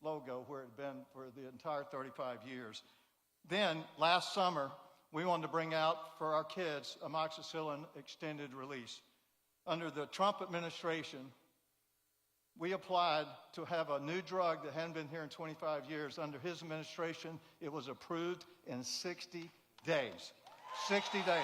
logo where it had been for the entire 35 years. Then, last summer, we wanted to bring out for our kids amoxicillin extended release. Under the Trump administration, we applied to have a new drug that hadn't been here in 25 years. Under his administration, it was approved in 60 days. 60 days.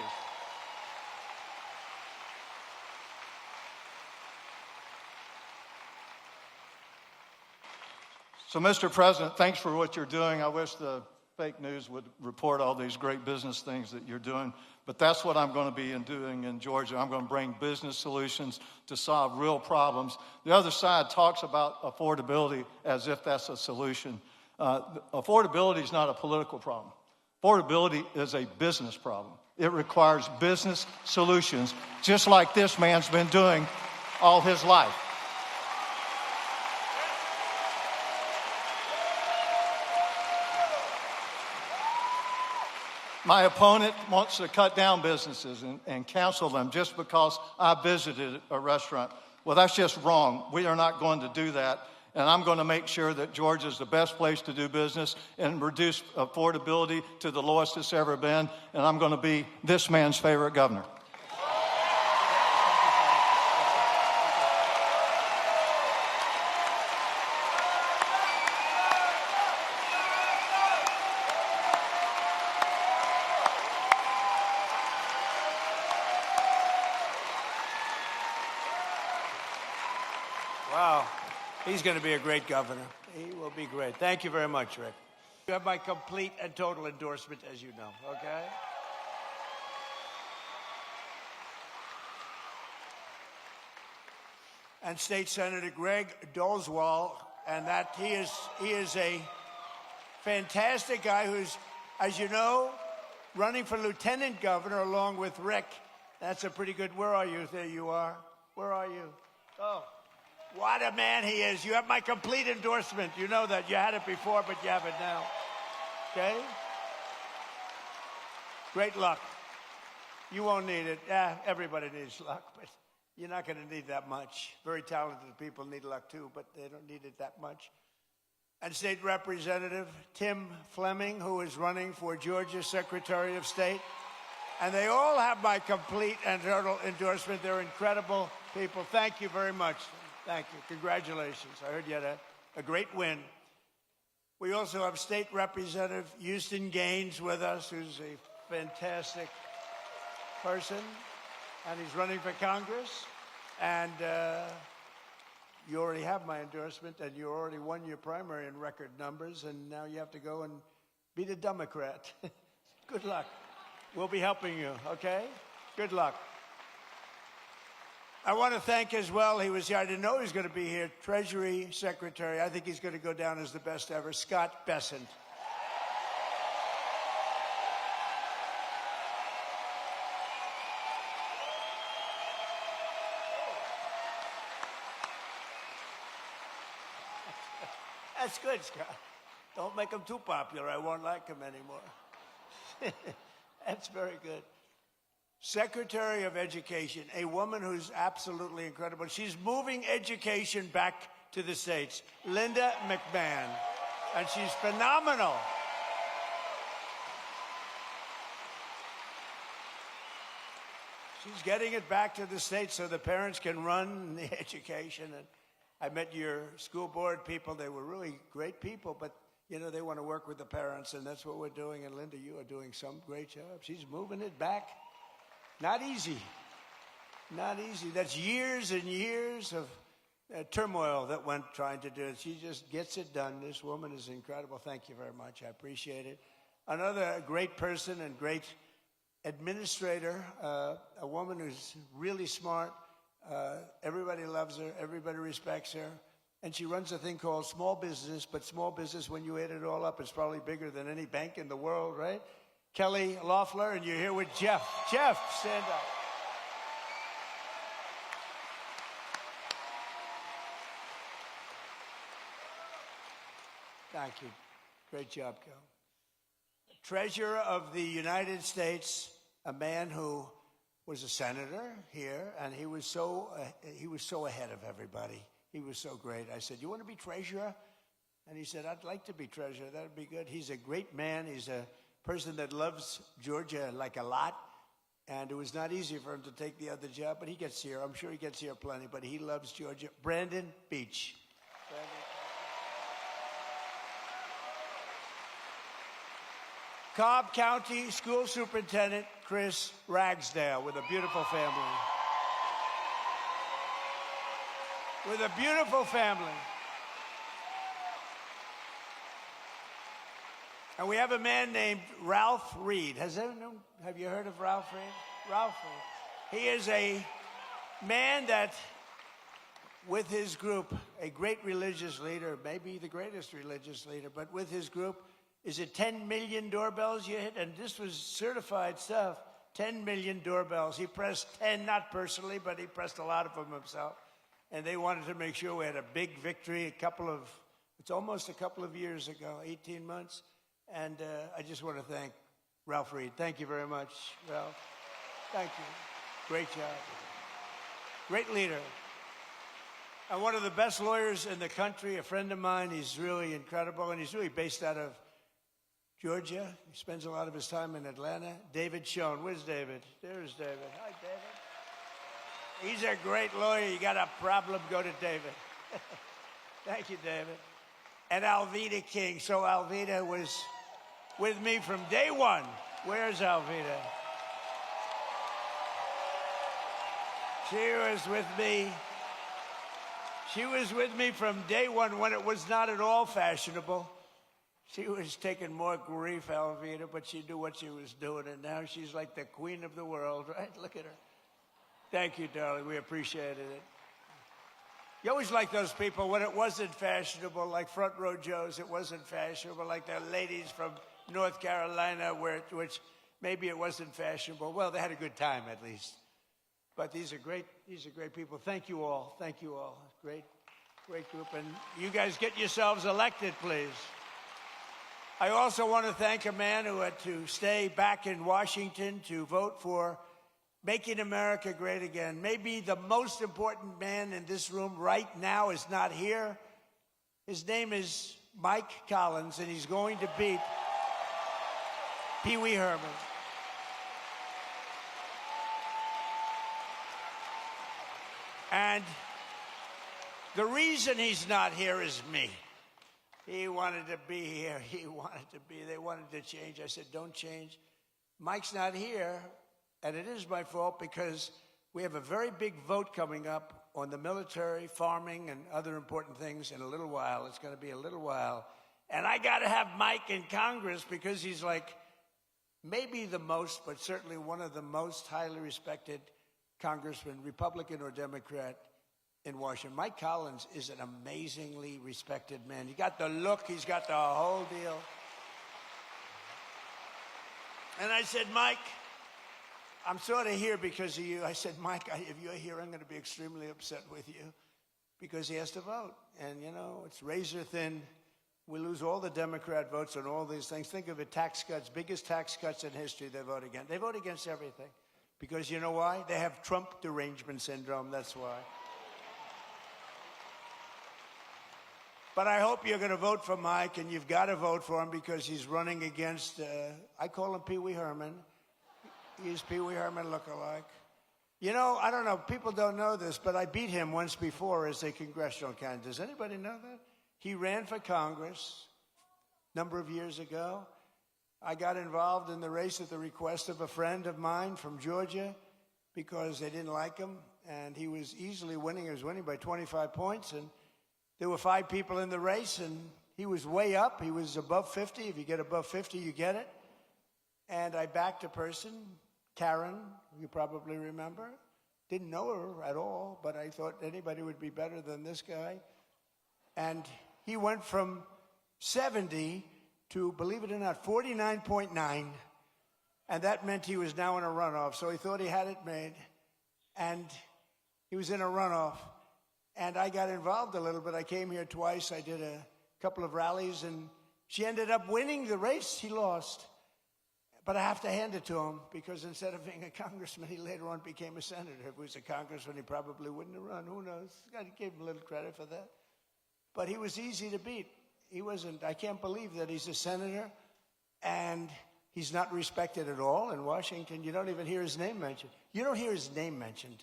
So, Mr. President, thanks for what you're doing. I wish the fake news would report all these great business things that you're doing. But that's what I'm going to be doing in Georgia. I'm going to bring business solutions to solve real problems. The other side talks about affordability as if that's a solution. Affordability is not a political problem. Affordability is a business problem. It requires business solutions, just like this man's been doing all his life. My opponent wants to cut down businesses and cancel them just because I visited a restaurant. Well, that's just wrong. We are not going to do that. And I'm going to make sure that Georgia is the best place to do business and reduce affordability to the lowest it's ever been. And I'm going to be this man's favorite governor. Wow. He's going to be a great governor. He will be great. Thank you very much, Rick. You have my complete and total endorsement, as you know, okay? And State Senator Greg Dolzwall, and that he is a fantastic guy who's, as you know, running for lieutenant governor along with Rick. That's a pretty good, where are you? There you are. Where are you? Oh. What a man he is. You have my complete endorsement. You know that. You had it before, but you have it now. Okay? Great luck. You won't need it. Yeah, everybody needs luck, but you're not going to need that much. Very talented people need luck too, but they don't need it that much. And State Representative Tim Fleming, who is running for Georgia Secretary of State. And they all have my complete and total endorsement. They're incredible people. Thank you very much. Thank you. Congratulations. I heard you had a great win. We also have State Representative Houston Gaines with us, who's a fantastic person, and he's running for Congress. And you already have my endorsement, and you already won your primary in record numbers, and now you have to go and beat a Democrat. Good luck. We'll be helping you, okay? Good luck. I want to thank as well, he was here, I didn't know he was going to be here, Treasury Secretary, I think he's going to go down as the best ever, Scott Bessent. That's good, Scott. Don't make him too popular, I won't like him anymore. That's very good. Secretary of Education, a woman who's absolutely incredible. She's moving education back to the States, Linda McMahon. And she's phenomenal. She's getting it back to the States so the parents can run the education. And I met your school board people. They were really great people, but, you know, they want to work with the parents, and that's what we're doing. And, Linda, you are doing some great job. She's moving it back. Not easy. Not easy. That's years and years of turmoil that went trying to do it. She just gets it done. This woman is incredible. Thank you very much. I appreciate it. Another great person and great administrator, a woman who's really smart. Everybody loves her. Everybody respects her. And she runs a thing called small business, but small business, when you add it all up, it's probably bigger than any bank in the world, right? Kelly Loeffler, and you're here with Jeff. Jeff, stand up. Thank you. Great job, Kel. Treasurer of the United States, a man who was a senator here, and he was so ahead of everybody. He was so great. I said, "You want to be treasurer?" And he said, "I'd like to be treasurer. That would be good." He's a great man. He's a person that loves Georgia like a lot. And it was not easy for him to take the other job, but he gets here. I'm sure he gets here plenty, but he loves Georgia. Brandon Beach. Brandon. Cobb County School Superintendent Chris Ragsdale with a beautiful family. With a beautiful family. And we have a man named Ralph Reed. Have you heard of Ralph Reed? Ralph Reed. He is a man that, with his group, a great religious leader, maybe the greatest religious leader, but with his group, is it 10 million doorbells you hit? And this was certified stuff. 10 million doorbells. He pressed 10, not personally, but he pressed a lot of them himself. And they wanted to make sure we had a big victory it's almost a couple of years ago, 18 months. And I just want to thank Ralph Reed. Thank you very much, Ralph. Thank you. Great job. Great leader. And one of the best lawyers in the country, a friend of mine. He's really incredible, and he's really based out of Georgia. He spends a lot of his time in Atlanta. David Schoen. Where's David? There's David. Hi, David. He's a great lawyer. You got a problem, go to David. Thank you, David. And Alveda King. So Alveda was with me from day one. Where's Alveda? She was with me. She was with me from day one when it was not at all fashionable. She was taking more grief, Alveda, but she knew what she was doing, and now she's like the queen of the world, right? Look at her. Thank you, darling. We appreciated it. You always like those people when it wasn't fashionable, like Front Row Joe's. It wasn't fashionable, like the ladies from North Carolina, which maybe it wasn't fashionable. Well, they had a good time at least. But these are great people. Thank you all. Thank you all. Great group. And you guys get yourselves elected, please. I also want to thank a man who had to stay back in Washington to vote for Making America Great Again. Maybe the most important man in this room right now is not here. His name is Mike Collins, and he's going to beat Pee Wee Herman. And the reason he's not here is me. He wanted to be here. They wanted to change. I said, don't change. Mike's not here, and it is my fault because we have a very big vote coming up on the military, farming, and other important things in a little while. It's going to be a little while. And I got to have Mike in Congress because he's like maybe the most, but certainly one of the most highly respected congressman, Republican or Democrat, in Washington. Mike Collins is an amazingly respected man. He got the look. He's got the whole deal. And I said, Mike, I'm sort of here because of you. I said, Mike, if you're here, I'm going to be extremely upset with you because he has to vote. And, you know, it's razor thin. We lose all the Democrat votes on all these things. Think of it, tax cuts, biggest tax cuts in history they vote against. They vote against everything because you know why? They have Trump derangement syndrome. That's why. But I hope you're going to vote for Mike, and you've got to vote for him because he's running against, I call him Pee Wee Herman. He's Pee Wee Herman look-alike. You know, I don't know, people don't know this, but I beat him once before as a congressional candidate. Does anybody know that? He ran for Congress a number of years ago. I got involved in the race at the request of a friend of mine from Georgia because they didn't like him, and he was easily winning. He was winning by 25 points, and there were 5 people in the race, and he was way up. He was above 50. If you get above 50, you get it. And I backed a person, Karen, you probably remember. Didn't know her at all, but I thought anybody would be better than this guy. And he went from 70 to, believe it or not, 49.9. And that meant he was now in a runoff. So he thought he had it made. And he was in a runoff. And I got involved a little bit. I came here twice. I did a couple of rallies, and she ended up winning the race. He lost. But I have to hand it to him because instead of being a congressman, he later on became a senator. If he was a congressman, he probably wouldn't have run. Who knows? I gave him a little credit for that. But he was easy to beat. He wasn't. I can't believe that he's a senator, and he's not respected at all in Washington. You don't even hear his name mentioned. You don't hear his name mentioned.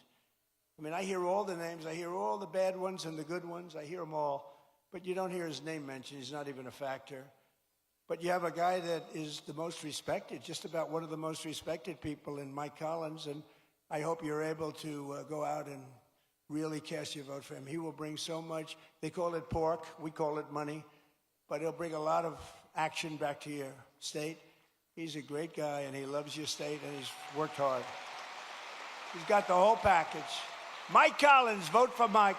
I mean, I hear all the names. I hear all the bad ones and the good ones. I hear them all. But you don't hear his name mentioned. He's not even a factor. But you have a guy that is the most respected, just about one of the most respected people in Mike Collins. And I hope you're able to go out and really cast your vote for him. He will bring so much. They call it pork. We call it money. But he'll bring a lot of action back to your state. He's a great guy, and he loves your state, and he's worked hard. He's got the whole package. Mike Collins, vote for Mike.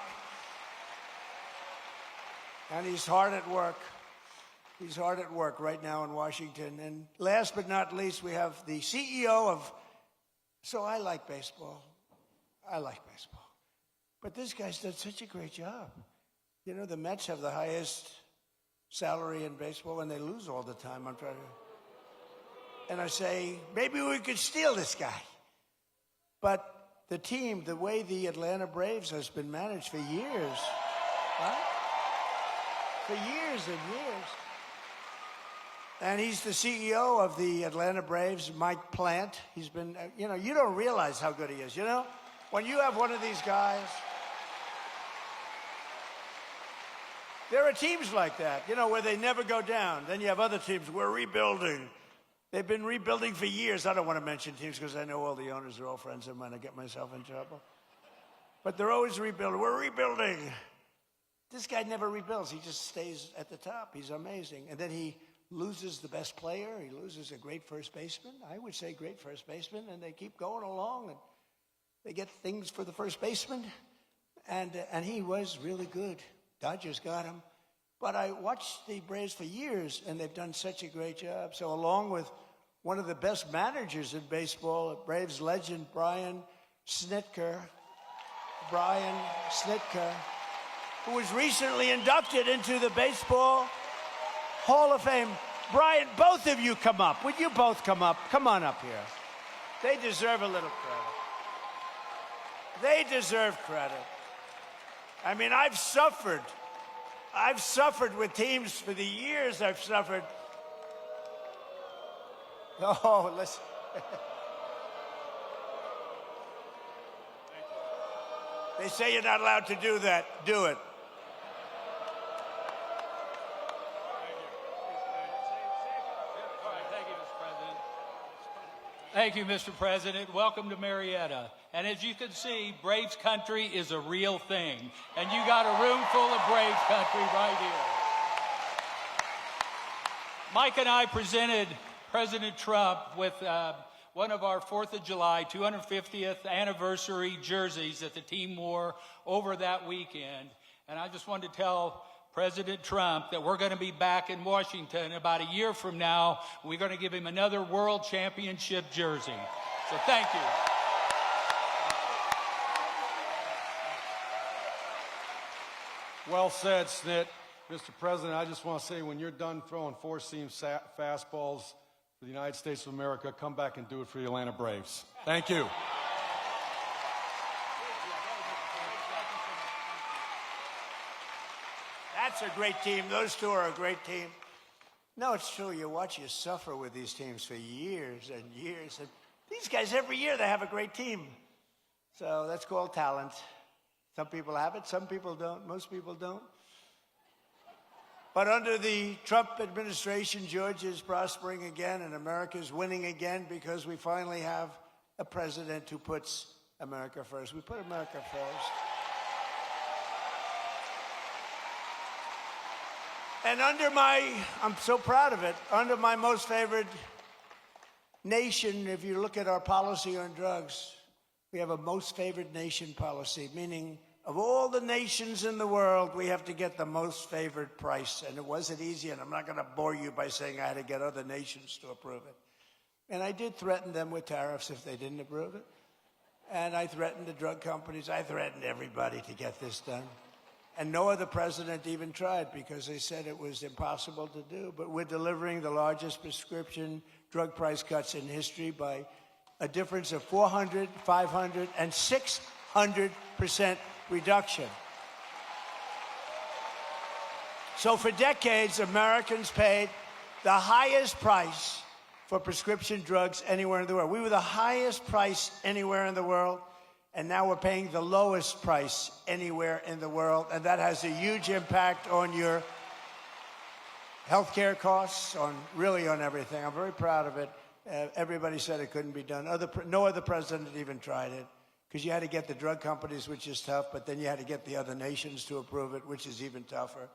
And he's hard at work. He's hard at work right now in Washington. And last but not least, we have the CEO of, so I like baseball. I like baseball. But this guy's done such a great job. You know, the Mets have the highest salary in baseball, and they lose all the time. I'm trying to, and I say, maybe we could steal this guy. But the team, the way the Atlanta Braves has been managed for years, right? For years and years. And he's the CEO of the Atlanta Braves, Mike Plant. He's been, you know, you don't realize how good he is, you know? When you have one of these guys, there are teams like that, you know, where they never go down. Then you have other teams, we're rebuilding. They've been rebuilding for years. I don't want to mention teams because I know all the owners are all friends of mine. I get myself in trouble. But they're always rebuilding. We're rebuilding. This guy never rebuilds. He just stays at the top. He's amazing. And then he loses the best player. He loses a great first baseman. I would say great first baseman. And they keep going along. And they get things for the first baseman. And he was really good. Dodgers got him. But I watched the Braves for years, and they've done such a great job. So along with one of the best managers in baseball, Braves legend Brian Snitker, who was recently inducted into the Baseball Hall of Fame. Brian, both of you come up. Would you both come up? Come on up here. They deserve a little credit. They deserve credit. I mean, I've suffered with teams for the years I've suffered. Oh, listen. They say you're not allowed to do that. Do it. Thank you, Mr. President. Welcome to Marietta. And as you can see, Braves country is a real thing. And you got a room full of Braves country right here. Mike and I presented President Trump with one of our 4th of July 250th anniversary jerseys that the team wore over that weekend. And I just wanted to tell President Trump that we're going to be back in Washington about a year from now. We're going to give him another World Championship jersey. So thank you. Well said, Snit. Mr. President, I just want to say when you're done throwing four-seam fastballs for the United States of America, come back and do it for the Atlanta Braves. Thank you. That's It's a great team. Those two are a great team. No, it's true. You watch you suffer with these teams for years and years. And these guys, every year, they have a great team. So that's called talent. Some people have it, some people don't. Most people don't. But under the Trump administration, Georgia is prospering again and America's winning again because we finally have a president who puts America first. We put America first. And I'm so proud of it, under my most favored nation, if you look at our policy on drugs, we have a most favored nation policy, meaning of all the nations in the world, we have to get the most favored price. And it wasn't easy, and I'm not going to bore you by saying I had to get other nations to approve it. And I did threaten them with tariffs if they didn't approve it. And I threatened the drug companies. I threatened everybody to get this done. And no other president even tried because they said it was impossible to do. But we're delivering the largest prescription drug price cuts in history by a difference of 400, 500, and 600% reduction. So for decades, Americans paid the highest price for prescription drugs anywhere in the world. We were the highest price anywhere in the world, and now we're paying the lowest price anywhere in the world, and that has a huge impact on your healthcare costs, really on everything. I'm very proud of it. Everybody said it couldn't be done. No other president even tried it, because you had to get the drug companies, which is tough, but then you had to get the other nations to approve it, which is even tougher.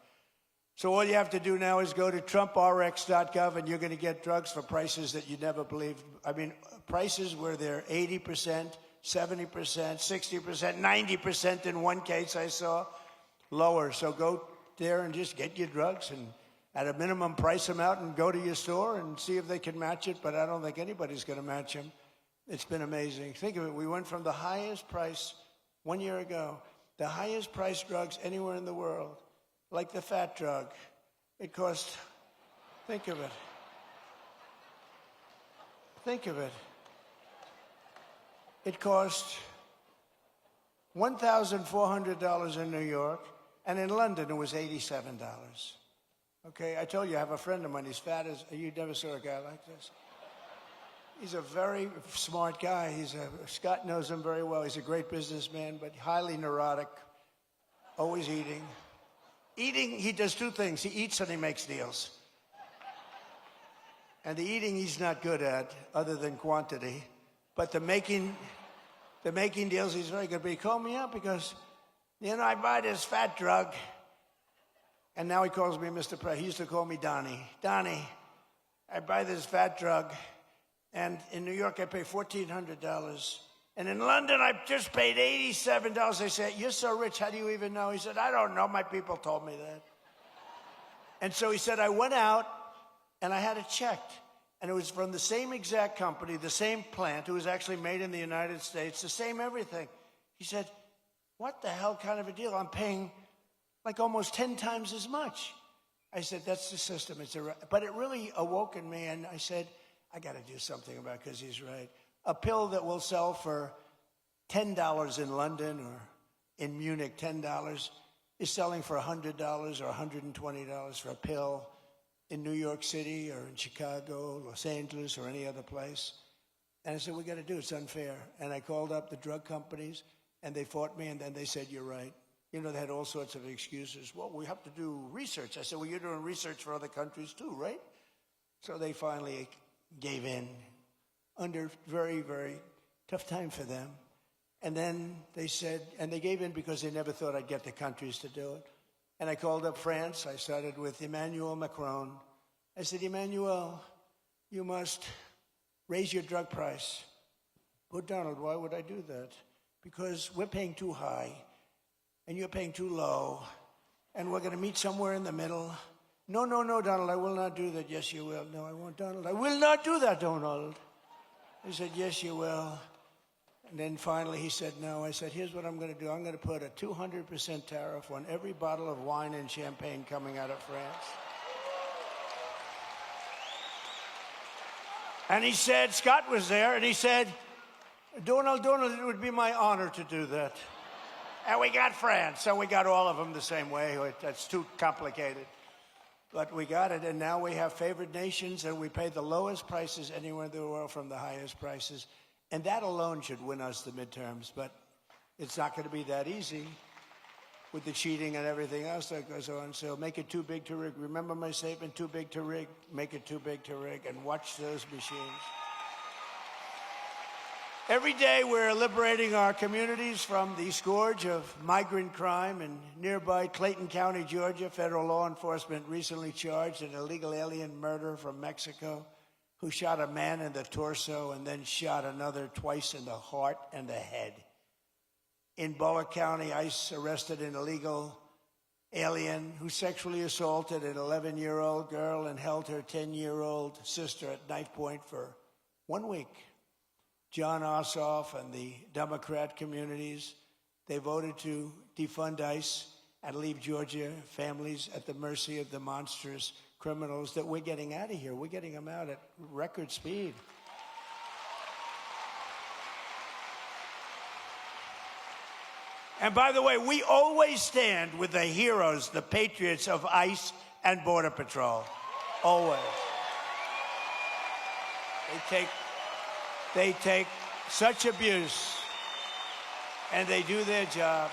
So all you have to do now is go to TrumpRx.gov, and you're going to get drugs for prices that you never believed. I mean, prices where they're 80%, 70%, 60%, 90% in one case I saw, lower. So go there and just get your drugs, and at a minimum, price them out and go to your store and see if they can match it, but I don't think anybody's going to match them. It's been amazing. Think of it. We went from the highest price 1 year ago, the highest price drugs anywhere in the world, like the fat drug. It cost, think of it. Think of it. It cost $1,400 in New York, and in London it was $87. Okay, I told you I have a friend of mine. He's fat as, you never saw a guy like this. He's a very smart guy. Scott knows him very well. He's a great businessman, but highly neurotic, always eating. Eating, he does two things. He eats and he makes deals. And the eating he's not good at, other than quantity. But the making deals, he's very good. But he called me up because, I buy this fat drug. And now he calls me Mr. President. He used to call me Donnie. Donnie, I buy this fat drug. And in New York, I pay $1,400. And in London, I just paid $87. They said, you're so rich, how do you even know? He said, I don't know, my people told me that. And so he said, I went out and I had it checked. And it was from the same exact company, the same plant, it was actually made in the United States, the same everything. He said, what the hell kind of a deal? I'm paying like almost 10 times as much. I said, that's the system. But it really awoke in me, and I said, I got to do something about it, because he's right. A pill that will sell for $10 in London or in Munich, $10, is selling for $100 or $120 for a pill in New York City or in Chicago, Los Angeles, or any other place. And I said, we got to do it. It's unfair. And I called up the drug companies, and they fought me, and then they said, you're right. They had all sorts of excuses. Well, we have to do research. I said, well, you're doing research for other countries too, right? So they finally gave in under very, very tough time for them. And then they said, and they gave in because they never thought I'd get the countries to do it. And I called up France. I started with Emmanuel Macron. I said, Emmanuel, you must raise your drug price. Well, Donald, why would I do that? Because we're paying too high, and you're paying too low, and we're going to meet somewhere in the middle. No, Donald, I will not do that. Yes, you will. No, I won't, Donald. I will not do that, Donald. He said, yes, you will. And then finally he said, no. I said, here's what I'm going to do. I'm going to put a 200% tariff on every bottle of wine and champagne coming out of France. And he said, Scott was there, and he said, Donald, it would be my honor to do that. And we got France, so we got all of them the same way. That's too complicated. But we got it, and now we have favored nations, and we pay the lowest prices anywhere in the world from the highest prices. And that alone should win us the midterms, but it's not going to be that easy with the cheating and everything else that goes on. So make it too big to rig. Remember my statement, too big to rig? Make it too big to rig, and watch those machines. Every day we're liberating our communities from the scourge of migrant crime. In nearby Clayton County, Georgia, federal law enforcement recently charged an illegal alien murderer from Mexico who shot a man in the torso and then shot another twice in the heart and the head. In Bullock County, ICE arrested an illegal alien who sexually assaulted an 11-year-old girl and held her 10-year-old sister at knife point for 1 week. John Ossoff and the Democrat communities, they voted to defund ICE and leave Georgia families at the mercy of the monstrous criminals that we're getting out of here. We're getting them out at record speed. And by the way, we always stand with the heroes, the patriots of ICE and Border Patrol. Always. They take such abuse, and they do their job.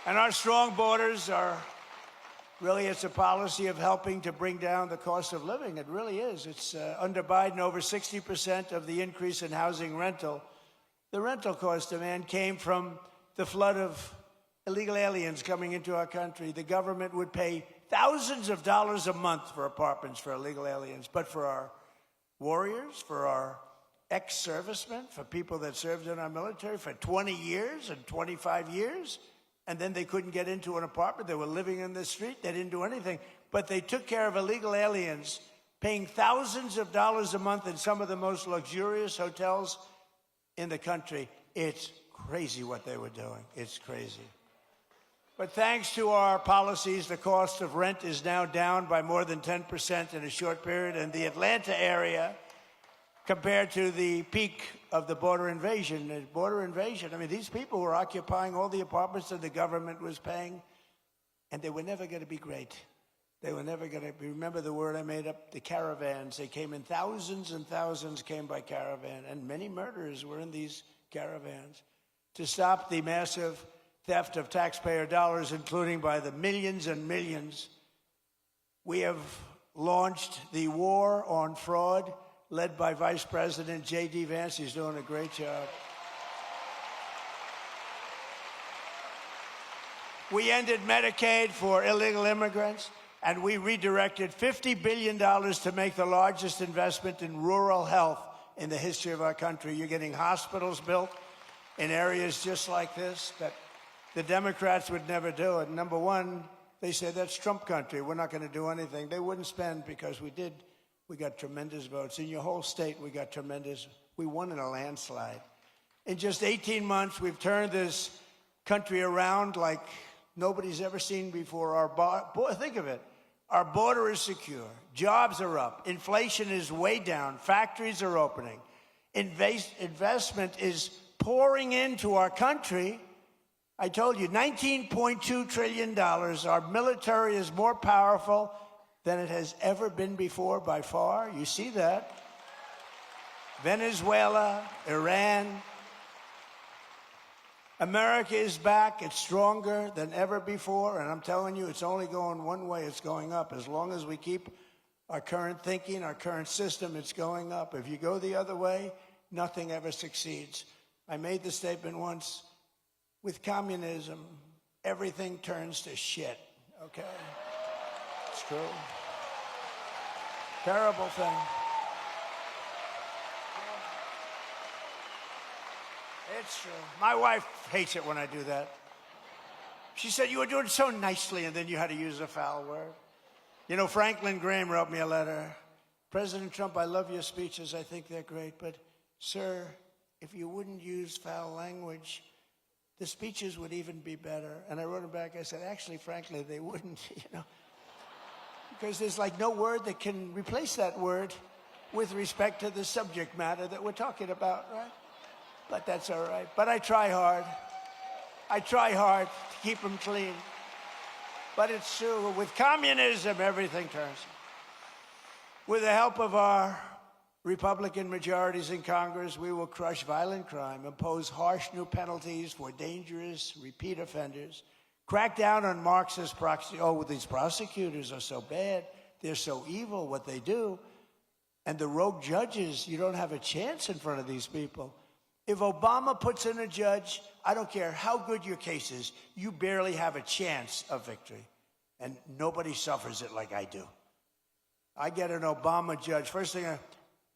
And our strong borders are really, it's a policy of helping to bring down the cost of living. It really is. It's under Biden, over 60% of the increase in housing rental. The rental cost demand came from the flood of illegal aliens coming into our country. The government would pay thousands of dollars a month for apartments for illegal aliens. But for our warriors, for our ex-servicemen, for people that served in our military for 20 years and 25 years, and then they couldn't get into an apartment. They were living in the street. They didn't do anything. But they took care of illegal aliens, paying thousands of dollars a month in some of the most luxurious hotels in the country. It's crazy what they were doing. It's crazy. But thanks to our policies, the cost of rent is now down by more than 10% in a short period. And the Atlanta area, compared to the peak of the border invasion, I mean, these people were occupying all the apartments that the government was paying, and they were never going to be great. They were never going to be, remember the word I made up, the caravans. They came in thousands and thousands came by caravan, and many murderers were in these caravans. To stop the massive theft of taxpayer dollars, including by the millions and millions, we have launched the war on fraud, led by Vice President J.D. Vance. He's doing a great job. We ended Medicaid for illegal immigrants, and we redirected $50 billion to make the largest investment in rural health in the history of our country. You're getting hospitals built in areas just like this that the Democrats would never do. And number one, they say that's Trump country. We're not going to do anything. They wouldn't spend because we did. We got tremendous votes. In your whole state, we got tremendous. We won in a landslide. In just 18 months, we've turned this country around like nobody's ever seen before. Think of it. Our border is secure. Jobs are up. Inflation is way down. Factories are opening. Investment is pouring into our country. I told you, $19.2 trillion. Our military is more powerful than it has ever been before by far. You see that. Venezuela, Iran. America is back. It's stronger than ever before. And I'm telling you, it's only going one way. It's going up. As long as we keep our current thinking, our current system, it's going up. If you go the other way, nothing ever succeeds. I made the statement once, with communism, everything turns to shit, okay? It's true. Terrible thing. It's true. My wife hates it when I do that. She said, you were doing so nicely, and then you had to use a foul word. You know, Franklin Graham wrote me a letter. President Trump, I love your speeches. I think they're great. But, sir, if you wouldn't use foul language, the speeches would even be better. And I wrote him back. I said, actually, frankly, they wouldn't, you know. Because there's like no word that can replace that word. with respect to the subject matter that we're talking about, right? But that's all right. But I try hard. I try hard to keep them clean. But it's true. With communism, everything turns. With the help of our Republican majorities in Congress, we will crush violent crime, impose harsh new penalties for dangerous repeat offenders, crack down on Marxist these prosecutors are so bad, they're so evil, what they do. And the rogue judges, you don't have a chance in front of these people. If Obama puts in a judge, I don't care how good your case is, you barely have a chance of victory. And nobody suffers it like I do. I get an Obama judge. First thing,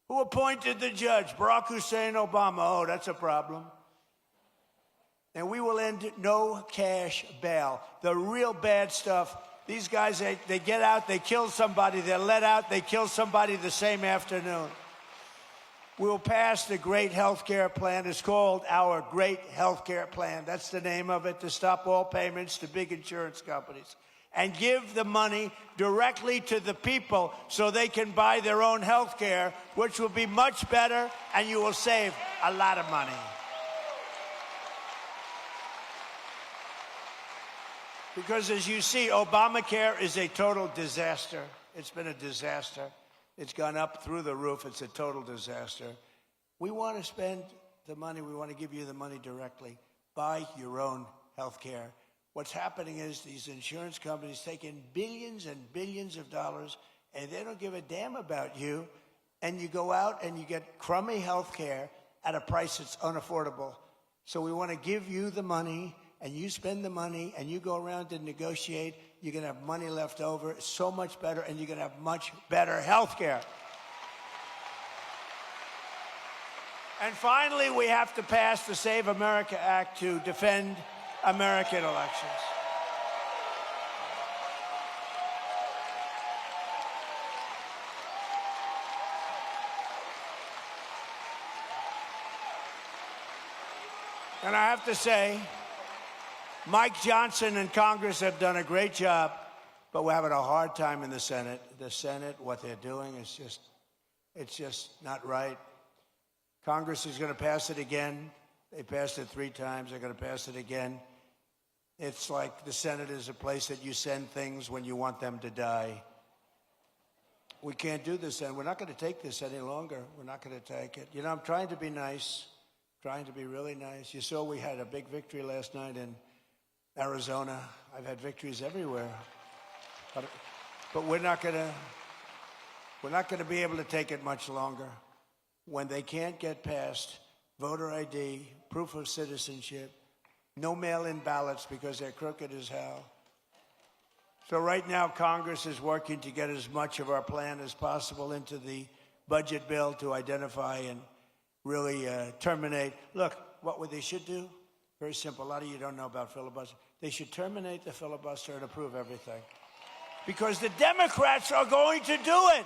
who appointed the judge? Barack Hussein Obama. Oh, that's a problem. And we will end no cash bail. The real bad stuff, these guys, they get out, they kill somebody, they're let out, they kill somebody the same afternoon. We'll pass the Great Health Care Plan. It's called our Great Health Care Plan. That's the name of it, to stop all payments to big insurance companies and give the money directly to the people so they can buy their own health care, which will be much better, and you will save a lot of money. Because as you see, Obamacare is a total disaster. It's been a disaster. It's gone up through the roof. It's a total disaster. We want to spend the money. We want to give you the money directly. Buy your own health care. What's happening is these insurance companies take in billions and billions of dollars, and they don't give a damn about you. And you go out and you get crummy health care at a price that's unaffordable. So we want to give you the money, and you spend the money, and you go around and negotiate. You're going to have money left over. It's so much better, and you're going to have much better health care. And finally, we have to pass the Save America Act to defend American elections. And I have to say, Mike Johnson and Congress have done a great job, but we're having a hard time in the Senate. The Senate, what they're doing is it's just not right. Congress is going to pass it again. They passed it 3 times. They're going to pass it again. It's like the Senate is a place that you send things when you want them to die. We can't do this, and we're not going to take this any longer. We're not going to take it. You know, I'm trying to be nice, trying to be really nice. You saw we had a big victory last night in Arizona. I've had victories everywhere. But we're not going to be able to take it much longer. When they can't get past voter ID, proof of citizenship, no mail-in ballots because they're crooked as hell. So right now, Congress is working to get as much of our plan as possible into the budget bill to identify and really terminate. Look, what they should do, very simple. A lot of you don't know about filibuster. They should terminate the filibuster and approve everything. Because the Democrats are going to do it.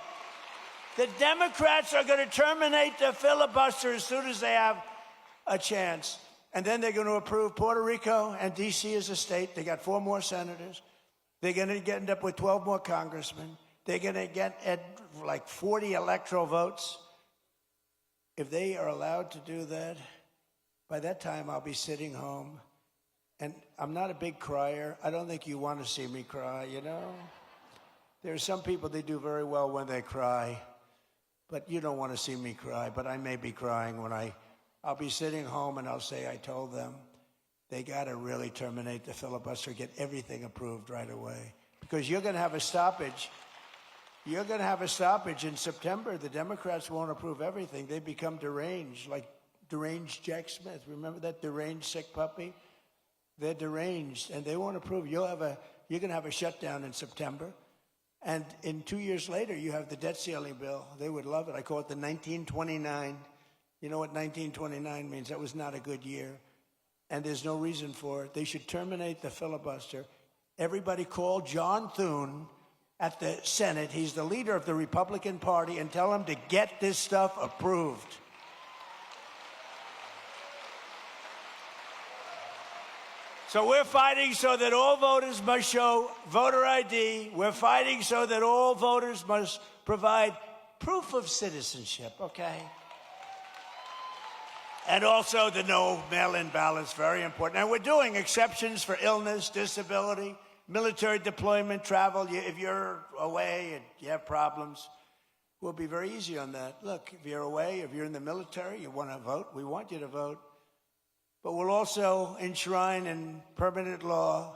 The Democrats are going to terminate the filibuster as soon as they have a chance. And then they're going to approve Puerto Rico and D.C. as a state. They got 4 more senators. They're going to end up with 12 more congressmen. They're going to get like 40 electoral votes. If they are allowed to do that, by that time I'll be sitting home. And I'm not a big crier. I don't think you want to see me cry, you know? There are some people, they do very well when they cry. But you don't want to see me cry. But I may be crying when I'll be sitting home and I'll say I told them. They got to really terminate the filibuster, get everything approved right away. Because you're going to have a stoppage. You're going to have a stoppage in September. The Democrats won't approve everything. They become deranged, like deranged Jack Smith. Remember that deranged sick puppy? They're deranged, and they won't approve. You're going to have a shutdown in September. And in 2 years later, you have the debt ceiling bill. They would love it. I call it the 1929. You know what 1929 means? That was not a good year. And there's no reason for it. They should terminate the filibuster. Everybody call John Thune at the Senate. He's the leader of the Republican Party, and tell him to get this stuff approved. So we're fighting so that all voters must show voter ID. We're fighting so that all voters must provide proof of citizenship, okay? And also the no mail-in ballots, very important. And we're doing exceptions for illness, disability, military deployment, travel. If you're away and you have problems, we'll be very easy on that. Look, if you're away, if you're in the military, you want to vote, we want you to vote. But we'll also enshrine in permanent law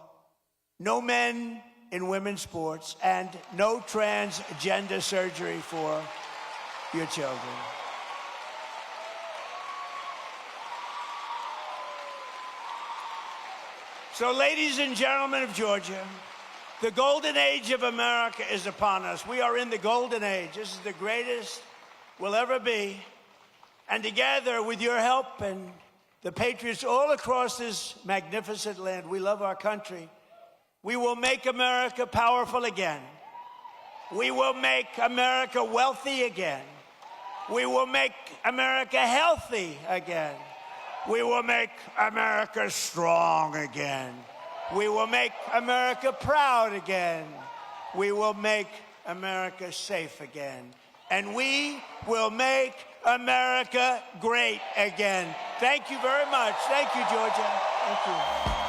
no men in women's sports and no transgender surgery for your children. So, ladies and gentlemen of Georgia, the golden age of America is upon us. We are in the golden age. This is the greatest we'll ever be. And together, with your help and the patriots all across this magnificent land, we love our country. We will make America powerful again. We will make America wealthy again. We will make America healthy again. We will make America strong again. We will make America proud again. We will make America safe again. And we will make America great again. Thank you very much. Thank you, Georgia. Thank you.